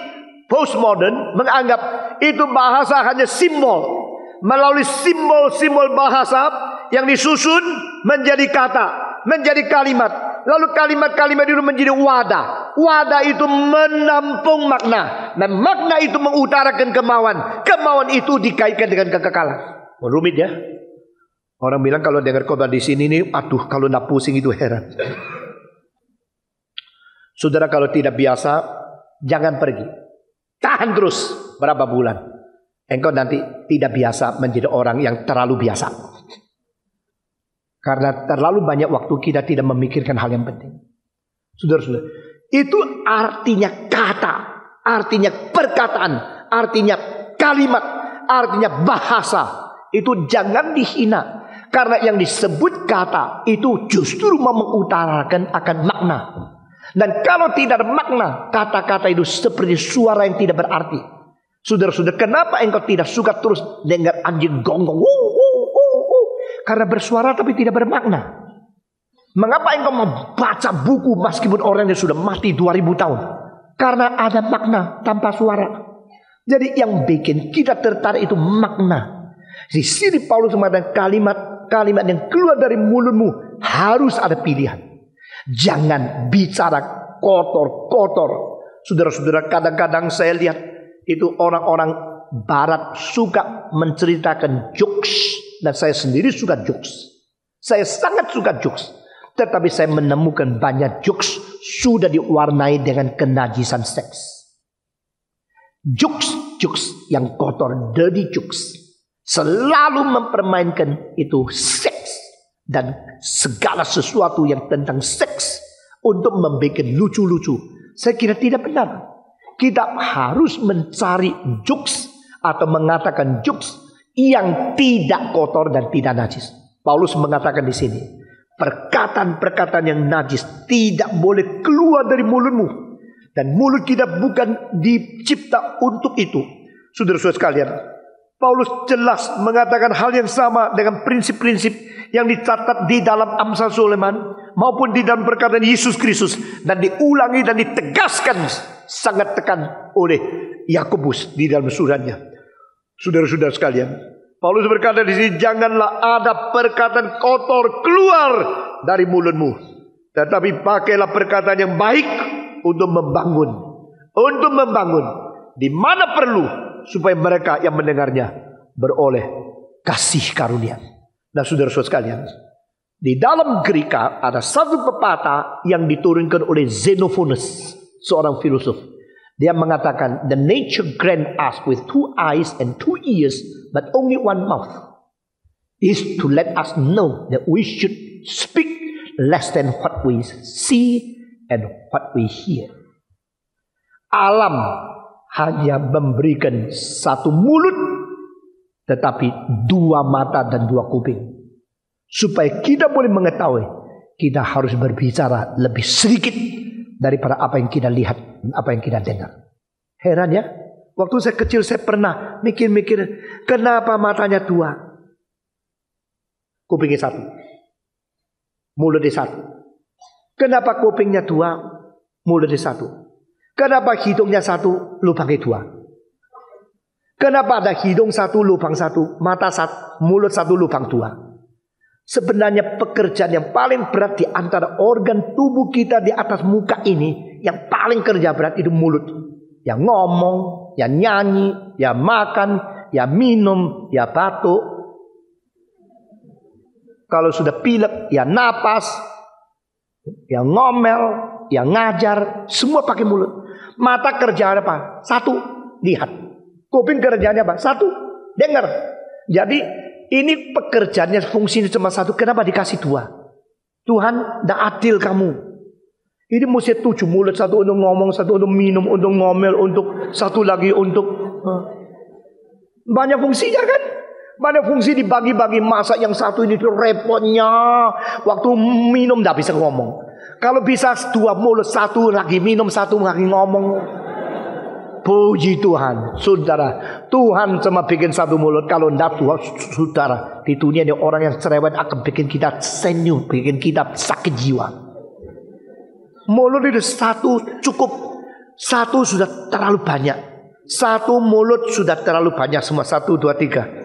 postmodern menganggap itu bahasa hanya simbol. Melalui simbol-simbol bahasa yang disusun menjadi kata, menjadi kalimat. Lalu kalimat-kalimat itu menjadi wadah. Wadah itu menampung makna. Dan makna itu mengutarakan kemauan. Kemauan itu dikaitkan dengan kekekalan. Rumit ya. Orang bilang kalau dengar khotbah di sini nih, aduh kalau nak pusing itu heran. Saudara kalau tidak biasa, jangan pergi. Tahan terus berapa bulan. Engkau nanti tidak biasa menjadi orang yang terlalu biasa. Karena terlalu banyak waktu kita tidak memikirkan hal yang penting. Saudara-saudara, itu artinya kata, artinya perkataan, artinya kalimat, artinya bahasa. Itu jangan dihina. Karena yang disebut kata itu justru mengutarakan akan makna. Dan kalau tidak ada makna, kata-kata itu seperti suara yang tidak berarti. Saudara-saudara, kenapa engkau tidak suka terus dengar anjing gonggong? Karena bersuara tapi tidak bermakna. Mengapa engkau membaca buku meskipun orangnya sudah mati 2000 tahun? Karena ada makna tanpa suara. Jadi yang bikin kita tertarik itu makna. Di sini Paulus mengatakan kalimat yang keluar dari mulutmu harus ada pilihan. Jangan bicara kotor-kotor. Saudara-saudara, kadang-kadang saya lihat itu orang-orang barat suka menceritakan jokes. Dan saya sendiri suka jokes. Saya sangat suka jokes. Tetapi saya menemukan banyak jokes sudah diwarnai dengan kenajisan seks. Jokes yang kotor, dirty jokes, selalu mempermainkan itu seks. Dan segala sesuatu yang tentang seks untuk membuat lucu-lucu. Saya kira tidak benar. Kita harus mencari jokes atau mengatakan jokes yang tidak kotor dan tidak najis. Paulus mengatakan di sini, perkataan-perkataan yang najis tidak boleh keluar dari mulutmu. Dan mulut kita bukan dicipta untuk itu. Saudara-saudara sekalian, Paulus jelas mengatakan hal yang sama dengan prinsip-prinsip yang dicatat di dalam Amsal Sulaiman maupun di dalam perkataan Yesus Kristus, dan diulangi dan ditegaskan sangat tekan oleh Yakobus di dalam suratnya. Saudara-saudara sekalian, Paulus berkata di sini, janganlah ada perkataan kotor keluar dari mulutmu, tetapi pakailah perkataan yang baik untuk membangun, di mana perlu, supaya mereka yang mendengarnya beroleh kasih karunia. Nah, saudara-saudara sekalian, di dalam Greka ada satu pepatah yang diturunkan oleh Xenophonus, seorang filosof. Dia mengatakan, the nature grant us with 2 eyes and 2 ears, but only 1 mouth, is to let us know that we should speak less than what we see and what we hear. Alam hanya memberikan 1 mulut, tetapi 2 mata dan 2 kuping. Supaya kita boleh mengetahui, kita harus berbicara lebih sedikit daripada apa yang kita lihat dan apa yang kita dengar. Heran ya? Waktu saya kecil saya pernah mikir-mikir, kenapa matanya 2? Kupingnya 1. Mulutnya 1. Kenapa kupingnya 2? Mulutnya 1. Kenapa hidungnya 1, lubangnya 2? Kenapa ada hidung 1, lubang 1, mata 1, mulut 1, lubang 2? Sebenarnya pekerjaan yang paling berat di antara organ tubuh kita di atas muka ini, yang paling kerja berat itu mulut. Ya ngomong, ya nyanyi, ya makan, ya minum, ya batuk. Kalau sudah pilek, ya napas, ya ngomel, ya ngajar, semua pakai mulut. Mata kerjaan apa? 1, lihat. Kuping kerjaannya apa? 1, dengar. Jadi ini pekerjaannya, fungsinya cuma 1. Kenapa dikasih 2? Tuhan tidak adil kamu. Ini mesti 7 mulut, 1 untuk ngomong, 1 untuk minum, untuk ngomel, untuk 1 lagi untuk banyak fungsinya kan? Banyak fungsi dibagi-bagi. Masa yang 1 ini tuh repotnya. Waktu minum tidak bisa ngomong. Kalau bisa 2 mulut, 1 lagi minum, 1 lagi ngomong. Puji Tuhan, saudara. Tuhan cuma bikin satu mulut. Kalau tidak Tuhan, saudara, di dunia ini orang yang cerewet akan bikin kita senyum, bikin kita sakit jiwa. Mulut itu satu cukup. Satu sudah terlalu banyak. Satu mulut sudah terlalu banyak semua. 1, 2, 3.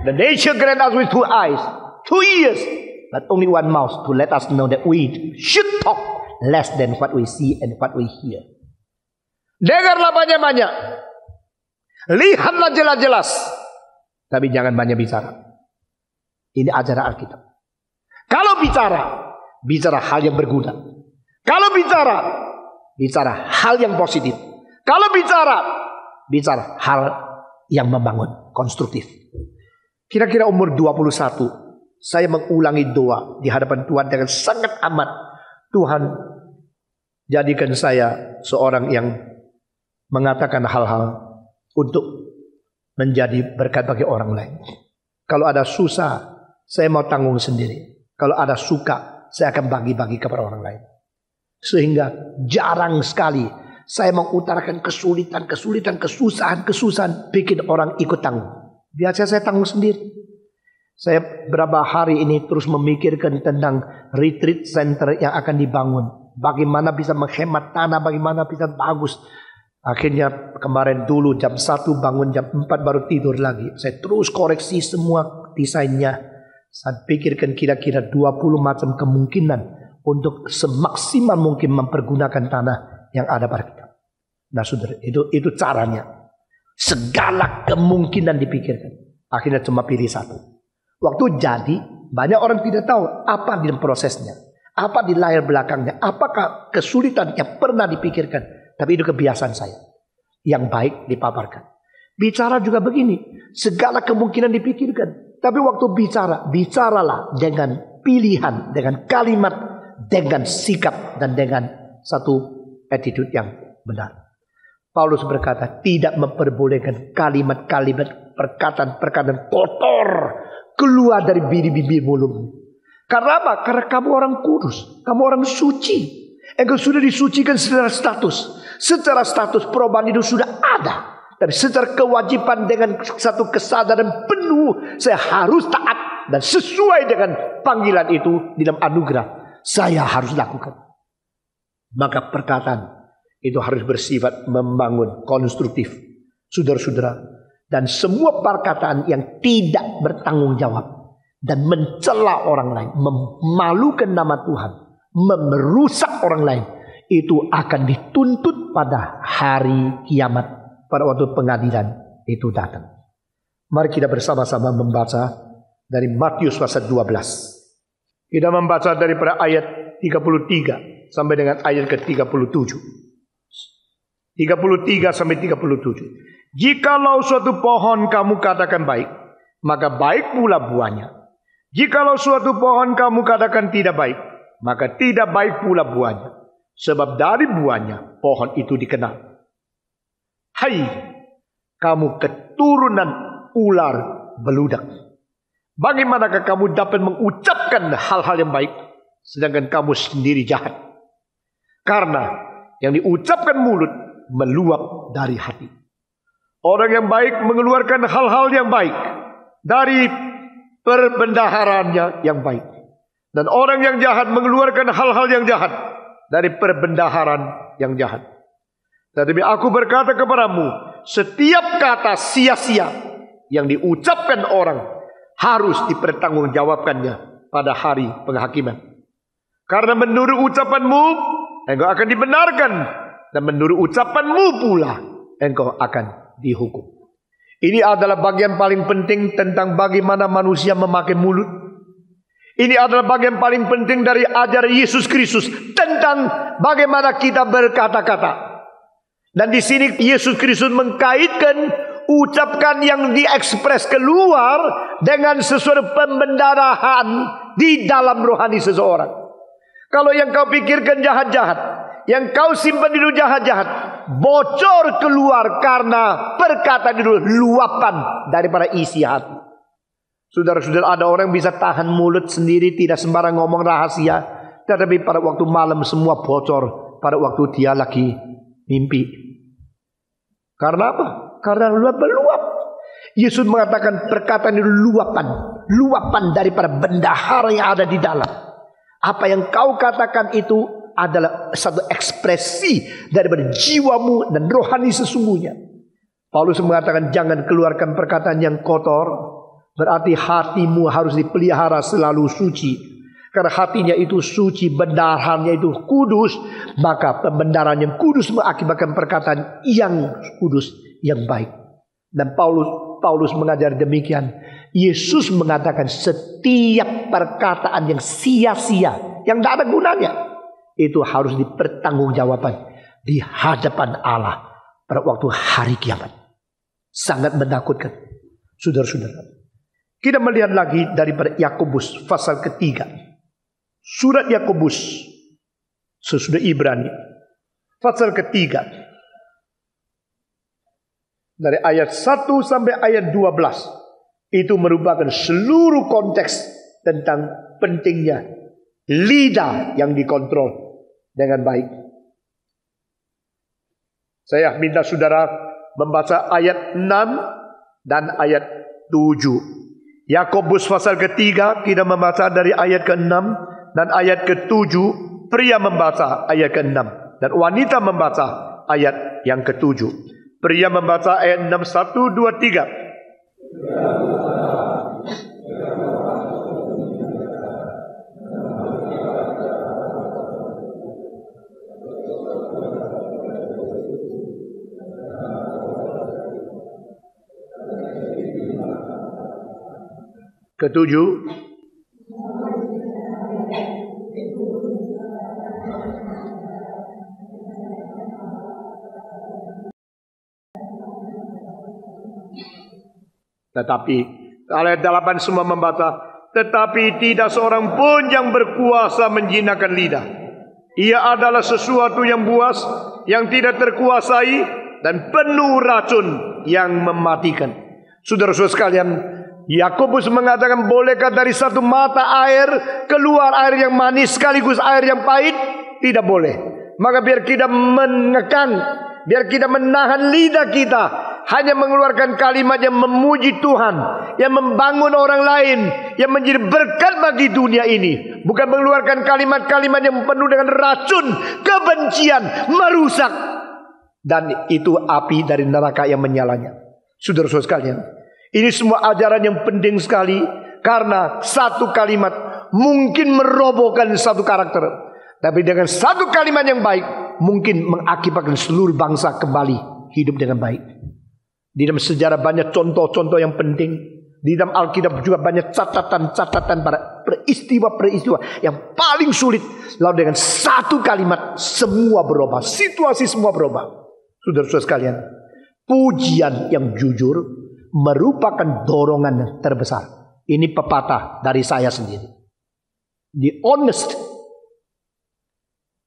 The nation grant us with 2 eyes, 2 ears, but only 1 mouth to let us know that we should talk less than what we see and what we hear. Dengarlah banyak-banyak, lihatlah jelas-jelas, tapi jangan banyak bicara. Ini ajaran Alkitab. Kalau bicara hal yang berguna. Kalau bicara hal yang positif. Kalau bicara hal yang membangun, konstruktif. Kira-kira umur 21, saya mengulangi doa di hadapan Tuhan dengan sangat amat. Tuhan, jadikan saya seorang yang mengatakan hal-hal untuk menjadi berkat bagi orang lain. Kalau ada susah, saya mau tanggung sendiri. Kalau ada suka, saya akan bagi-bagi kepada orang lain. Sehingga jarang sekali saya mengutarakan kesulitan, kesusahan, bikin orang ikut tanggung. Biasanya saya tanggung sendiri. Saya berapa hari ini terus memikirkan tentang retreat center yang akan dibangun. Bagaimana bisa menghemat tanah, bagaimana bisa bagus. Akhirnya kemarin dulu jam 1 bangun, jam 4 baru tidur lagi. Saya terus koreksi semua desainnya. Saya pikirkan kira-kira 20 macam kemungkinan untuk semaksimal mungkin mempergunakan tanah yang ada pada kita. Nah saudara, itu caranya. Segala kemungkinan dipikirkan. Akhirnya cuma pilih satu. Waktu jadi, banyak orang tidak tahu apa di prosesnya. Apa di layar belakangnya. Apakah kesulitan yang pernah dipikirkan. Tapi itu kebiasaan saya. Yang baik dipaparkan. Bicara juga begini. Segala kemungkinan dipikirkan. Tapi waktu bicaralah dengan pilihan. Dengan kalimat. Dengan sikap. Dan dengan satu attitude yang benar. Paulus berkata, tidak memperbolehkan kalimat-kalimat, perkataan-perkataan kotor keluar dari bibir mulutmu. Karena apa? Karena kamu orang kudus, kamu orang suci. Engkau sudah disucikan secara status. Secara status perubahan itu sudah ada. Tapi secara kewajiban dengan satu kesadaran penuh, saya harus taat dan sesuai dengan panggilan itu di dalam anugerah. Saya harus lakukan. Maka perkataan itu harus bersifat membangun, konstruktif. Saudara-saudara. Dan semua perkataan yang tidak bertanggung jawab. Dan mencela orang lain. Memalukan nama Tuhan. Merusak orang lain. Itu akan dituntut pada hari kiamat. Pada waktu pengadilan itu datang. Mari kita bersama-sama membaca dari Matius pasal 12. Kita membaca daripada ayat 33 sampai dengan ayat ke-37. 33 sampai 37. Jikalau suatu pohon kamu katakan baik, maka baik pula buahnya. Jikalau suatu pohon kamu katakan tidak baik, maka tidak baik pula buahnya. Sebab dari buahnya pohon itu dikenal. Hai, kamu keturunan ular beludak. Bagaimanakah kamu dapat mengucapkan hal-hal yang baik, sedangkan kamu sendiri jahat? Karena yang diucapkan mulut meluap dari hati. Orang yang baik mengeluarkan hal-hal yang baik dari perbendaharanya yang baik. Dan orang yang jahat mengeluarkan hal-hal yang jahat dari perbendaharan yang jahat. Tetapi aku berkata kepadamu, setiap kata sia-sia yang diucapkan orang harus dipertanggungjawabkannya pada hari penghakiman. Karena menurut ucapanmu engkau akan dibenarkan. Dan menurut ucapanmu pula engkau akan dihukum. Ini adalah bagian paling penting tentang bagaimana manusia memakai mulut. Ini adalah bagian paling penting dari ajaran Yesus Kristus tentang bagaimana kita berkata-kata. Dan di sini Yesus Kristus mengkaitkan ucapkan yang diekspres keluar dengan sesuatu pembendarahan di dalam rohani seseorang. Kalau yang kau pikirkan jahat-jahat, yang kau simpan itu jahat-jahat, bocor keluar karena perkataan itu luapan daripada isi hati. Saudara-saudara, ada orang bisa tahan mulut sendiri, tidak sembarang ngomong rahasia, tetapi pada waktu malam semua bocor pada waktu dia lagi mimpi. Karena apa? Karena meluap. Yesus mengatakan perkataan itu luapan daripada bendahara yang ada di dalam. Apa yang kau katakan itu adalah satu ekspresi daripada jiwamu dan rohani sesungguhnya. Paulus mengatakan jangan keluarkan perkataan yang kotor. Berarti hatimu harus dipelihara selalu suci. Karena hatinya itu suci, bendaharanya itu kudus. Maka pembendaran yang kudus mengakibatkan perkataan yang kudus, yang baik. Dan Paulus mengajar demikian. Yesus mengatakan setiap perkataan yang sia-sia, yang tidak ada gunanya, itu harus dipertanggungjawabkan di hadapan Allah pada waktu hari kiamat. Sangat menakutkan, saudara-saudara. Kita melihat lagi daripada Yakobus pasal ketiga. Surat Yakobus sesudah Ibrani pasal ketiga. Dari ayat 1 sampai ayat 12. Itu merupakan seluruh konteks tentang pentingnya lidah yang dikontrol dengan baik. Saya minta saudara membaca ayat 6 dan ayat 7. Yakobus pasal ketiga, kita membaca dari ayat ke-6 dan ayat ke-7. Pria membaca ayat ke-6 dan wanita membaca ayat yang ke-7. Pria membaca ayat 6, 1, 2, 3. Ketujuh, tetapi ayat 8 semua membaca, tetapi tidak seorang pun yang berkuasa menjinakkan lidah. Ia adalah sesuatu yang buas, yang tidak terkuasai dan penuh racun yang mematikan. Saudara-saudara sekalian, Yakobus mengatakan bolehkah dari satu mata air keluar air yang manis sekaligus air yang pahit? Tidak boleh. Maka biar kita mengekang, biar kita menahan lidah kita, hanya mengeluarkan kalimat yang memuji Tuhan, yang membangun orang lain, yang menjadi berkat bagi dunia ini. Bukan mengeluarkan kalimat-kalimat yang penuh dengan racun, kebencian, merusak. Dan itu api dari neraka yang menyalanya. Saudara-saudara sekalian, ini semua ajaran yang penting sekali. Karena satu kalimat mungkin merobohkan satu karakter, tapi dengan satu kalimat yang baik mungkin mengakibatkan seluruh bangsa kembali hidup dengan baik. Di dalam sejarah banyak contoh-contoh yang penting. Di dalam Alkitab juga banyak catatan-catatan pada peristiwa-peristiwa yang paling sulit. Lalu dengan satu kalimat semua berubah, situasi semua berubah. Saudara-saudara sekalian, pujian yang jujur merupakan dorongan terbesar. Ini pepatah dari saya sendiri. The honest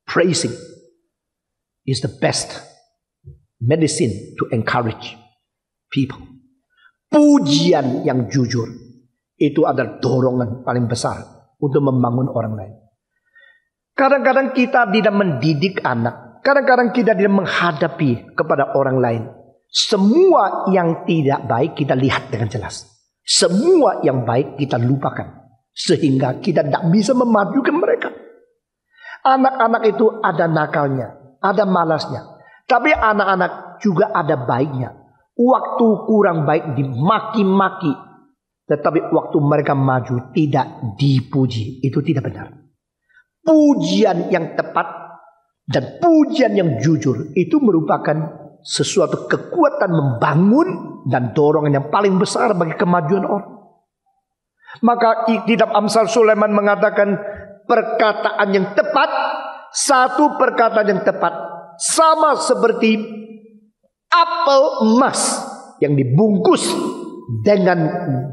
praising is the best medicine to encourage people. Pujian yang jujur itu adalah dorongan paling besar untuk membangun orang lain. Kadang-kadang kita tidak mendidik anak. Kadang-kadang kita tidak menghadapi kepada orang lain. Semua yang tidak baik kita lihat dengan jelas. Semua yang baik kita lupakan. Sehingga kita tidak bisa memajukan mereka. Anak-anak itu ada nakalnya, ada malasnya. Tapi anak-anak juga ada baiknya. Waktu kurang baik dimaki-maki. Tetapi waktu mereka maju tidak dipuji. Itu tidak benar. Pujian yang tepat dan pujian yang jujur itu merupakan sesuatu kekuatan membangun dan dorongan yang paling besar bagi kemajuan orang. Maka di dalam Amsal Sulaiman mengatakan perkataan yang tepat, satu perkataan yang tepat sama seperti apel emas yang dibungkus dengan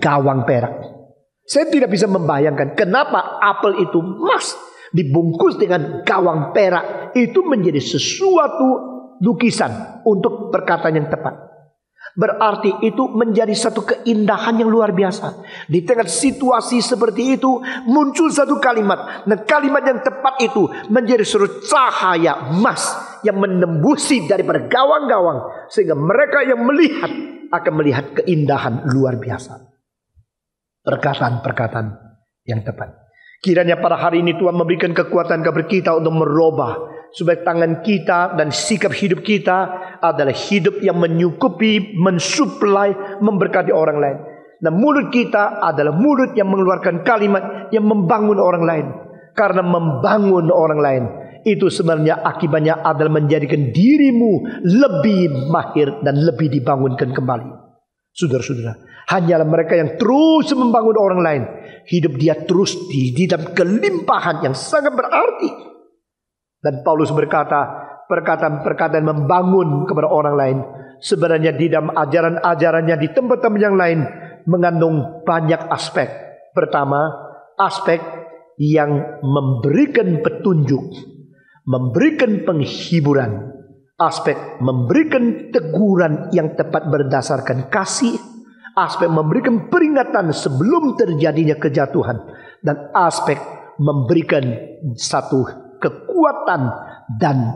gawang perak. Saya tidak bisa membayangkan kenapa apel itu emas dibungkus dengan gawang perak itu menjadi sesuatu lukisan untuk perkataan yang tepat. Berarti itu menjadi satu keindahan yang luar biasa. Di tengah situasi seperti itu muncul satu kalimat. Dan kalimat yang tepat itu menjadi suatu cahaya emas yang menembusi daripada gawang-gawang. Sehingga mereka yang melihat akan melihat keindahan luar biasa. Perkataan-perkataan yang tepat. Kiranya pada hari ini Tuhan memberikan kekuatan kepada kita untuk merubah. Supaya tangan kita dan sikap hidup kita adalah hidup yang menyukupi, mensuplai, memberkati orang lain. Dan mulut kita adalah mulut yang mengeluarkan kalimat yang membangun orang lain. Karena membangun orang lain itu sebenarnya akibatnya adalah menjadikan dirimu lebih mahir dan lebih dibangunkan kembali. Saudara-saudara, hanyalah mereka yang terus membangun orang lain, hidup dia terus di dalam kelimpahan yang sangat berarti. Dan Paulus berkata, perkataan-perkataan membangun kepada orang lain sebenarnya di dalam ajaran-ajarannya di tempat-tempat yang lain mengandung banyak aspek. Pertama, aspek yang memberikan petunjuk, memberikan penghiburan, aspek memberikan teguran yang tepat berdasarkan kasih, aspek memberikan peringatan sebelum terjadinya kejatuhan, dan aspek memberikan satu kekuatan dan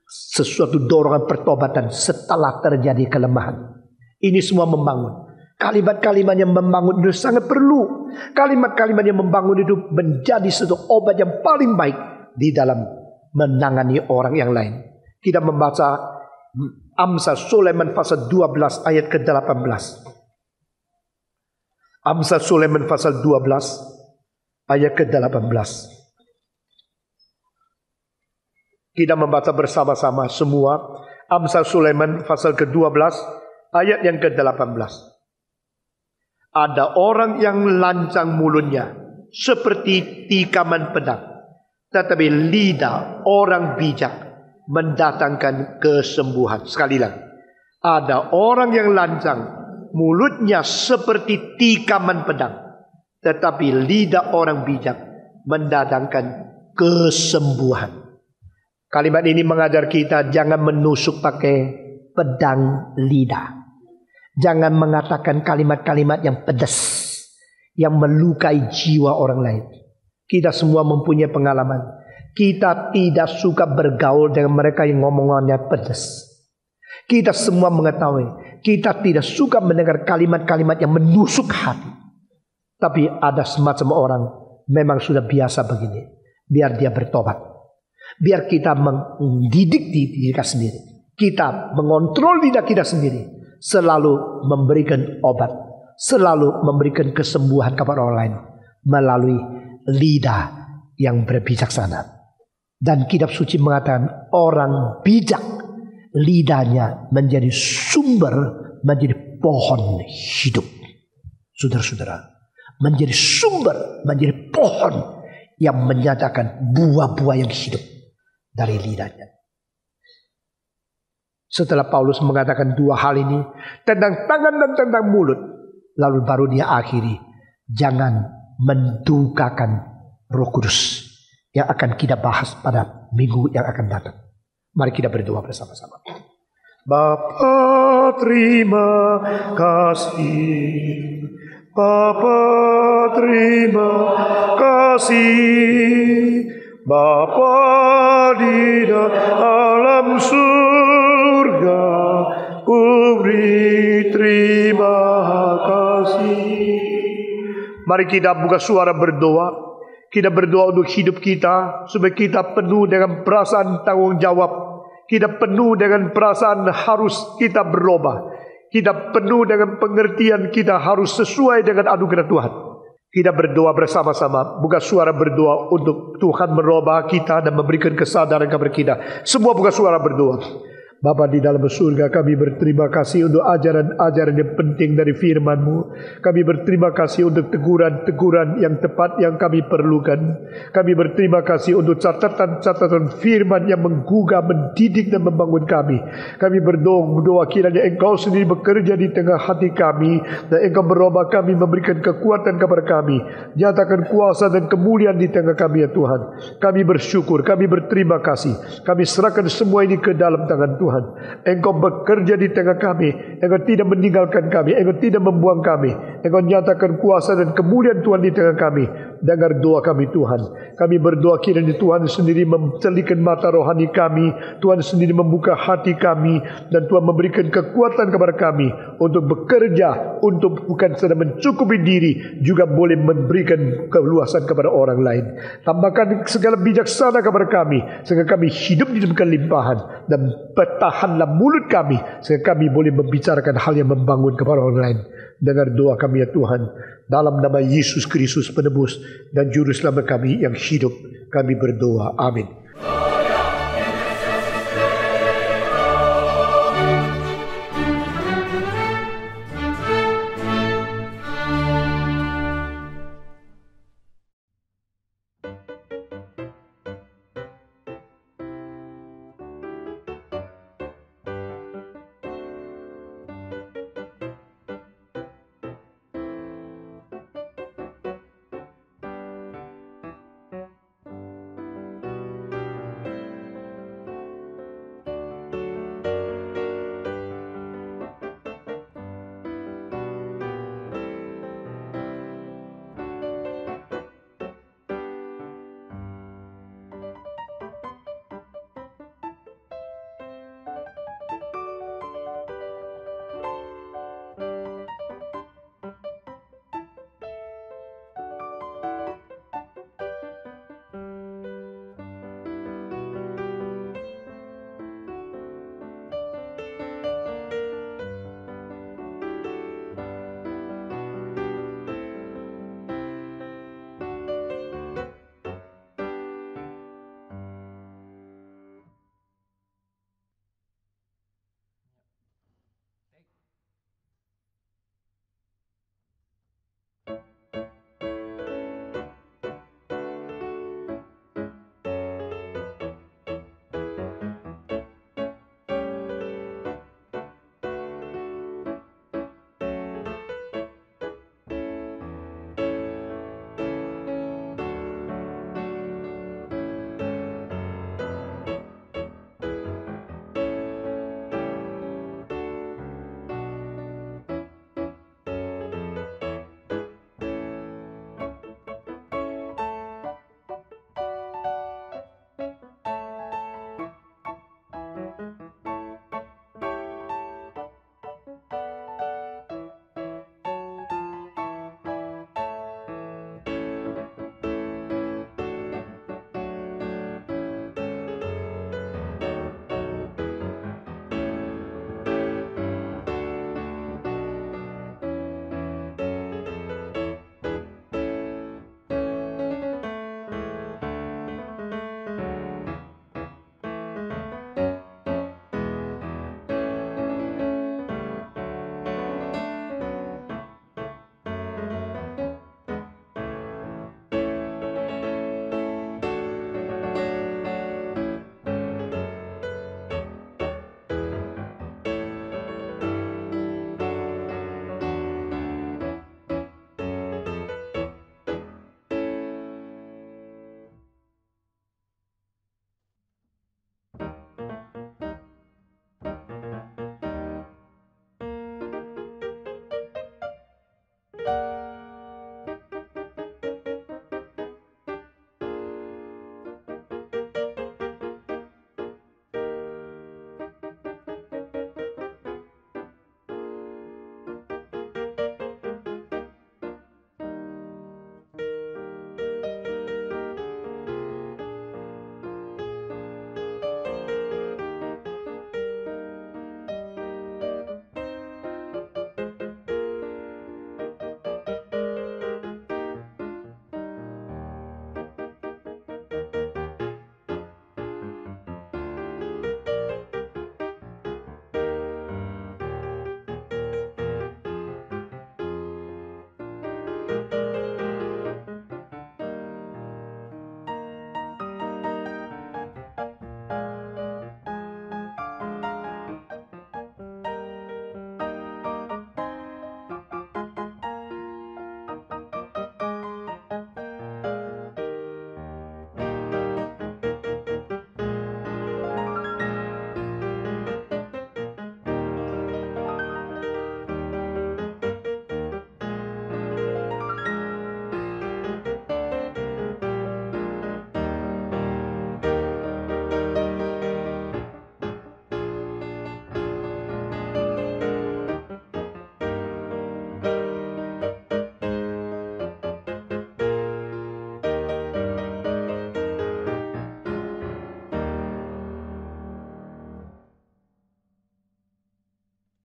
sesuatu dorongan pertobatan setelah terjadi kelemahan. Ini semua membangun. Kalimat-kalimat yang membangun itu sangat perlu. Kalimat-kalimat yang membangun itu menjadi satu obat yang paling baik di dalam menangani orang yang lain. Kita membaca Amsal Sulaiman pasal 12 ayat ke-18. Amsal Sulaiman pasal 12 ayat ke-18. Kita membaca bersama-sama semua Amsal Sulaiman pasal ke-12 ayat yang ke-18. Ada orang yang lancang mulutnya seperti tikaman pedang, tetapi lidah orang bijak mendatangkan kesembuhan. Sekali lagi, ada orang yang lancang mulutnya seperti tikaman pedang, tetapi lidah orang bijak mendatangkan kesembuhan. Kalimat ini mengajar kita jangan menusuk pakai pedang lidah. Jangan mengatakan kalimat-kalimat yang pedas, yang melukai jiwa orang lain. Kita semua mempunyai pengalaman. Kita tidak suka bergaul dengan mereka yang ngomongannya pedas. Kita semua mengetahui, kita tidak suka mendengar kalimat-kalimat yang menusuk hati. Tapi ada semacam orang memang sudah biasa begini. Biar dia bertobat. Biar kita mendidik diri kita sendiri. Kita mengontrol lidah kita sendiri. Selalu memberikan obat. Selalu memberikan kesembuhan kepada orang lain. Melalui lidah yang berbijaksana. Dan kitab suci mengatakan orang bijak. Lidahnya menjadi sumber, menjadi pohon hidup. Saudara-saudara. Menjadi sumber, menjadi pohon yang menyatakan buah-buah yang hidup dari lidahnya. Setelah Paulus mengatakan dua hal ini tentang tangan dan tentang mulut, lalu baru dia akhiri, jangan mendukakan Roh Kudus yang akan kita bahas pada minggu yang akan datang. Mari kita berdoa bersama-sama. Bapa terima kasih, Bapa terima kasih, Bapa di dalam surga, beri terima kasih. Mari kita buka suara berdoa. Kita berdoa untuk hidup kita, supaya kita penuh dengan perasaan tanggung jawab. Kita penuh dengan perasaan harus kita berubah. Kita penuh dengan pengertian kita harus sesuai dengan anugerah Tuhan. Kita berdoa bersama-sama, buka suara berdoa untuk Tuhan merubah kita dan memberikan kesadaran kepada kita. Semua buka suara berdoa. Bapa di dalam surga, kami berterima kasih untuk ajaran-ajaran yang penting dari firman-Mu. Kami berterima kasih untuk teguran-teguran yang tepat yang kami perlukan. Kami berterima kasih untuk catatan-catatan firman yang menggugah, mendidik dan membangun kami. Kami berdoa kiranya Engkau sendiri bekerja di tengah hati kami, dan Engkau merubah kami, memberikan kekuatan kepada kami. Nyatakan kuasa dan kemuliaan di tengah kami ya Tuhan. Kami bersyukur, kami berterima kasih. Kami serahkan semua ini ke dalam tangan Tuhan. Tuhan. Engkau bekerja di tengah kami. Engkau tidak meninggalkan kami. Engkau tidak membuang kami. Engkau nyatakan kuasa dan kemuliaan Tuhan di tengah kami. Dengar doa kami Tuhan. Kami berdoa kiranya Tuhan sendiri mencelikan mata rohani kami. Tuhan sendiri membuka hati kami. Dan Tuhan memberikan kekuatan kepada kami untuk bekerja, untuk bukan sedang mencukupi diri, juga boleh memberikan keluasan kepada orang lain. Tambahkan segala bijaksana kepada kami, sehingga kami hidup di dalam kelimpahan. Dan bertahanlah mulut kami, sehingga kami boleh membicarakan hal yang membangun kepada orang lain. Dengar doa kami ya Tuhan, dalam nama Yesus Kristus penebus dan juru selamat kami yang hidup, kami berdoa. Amin.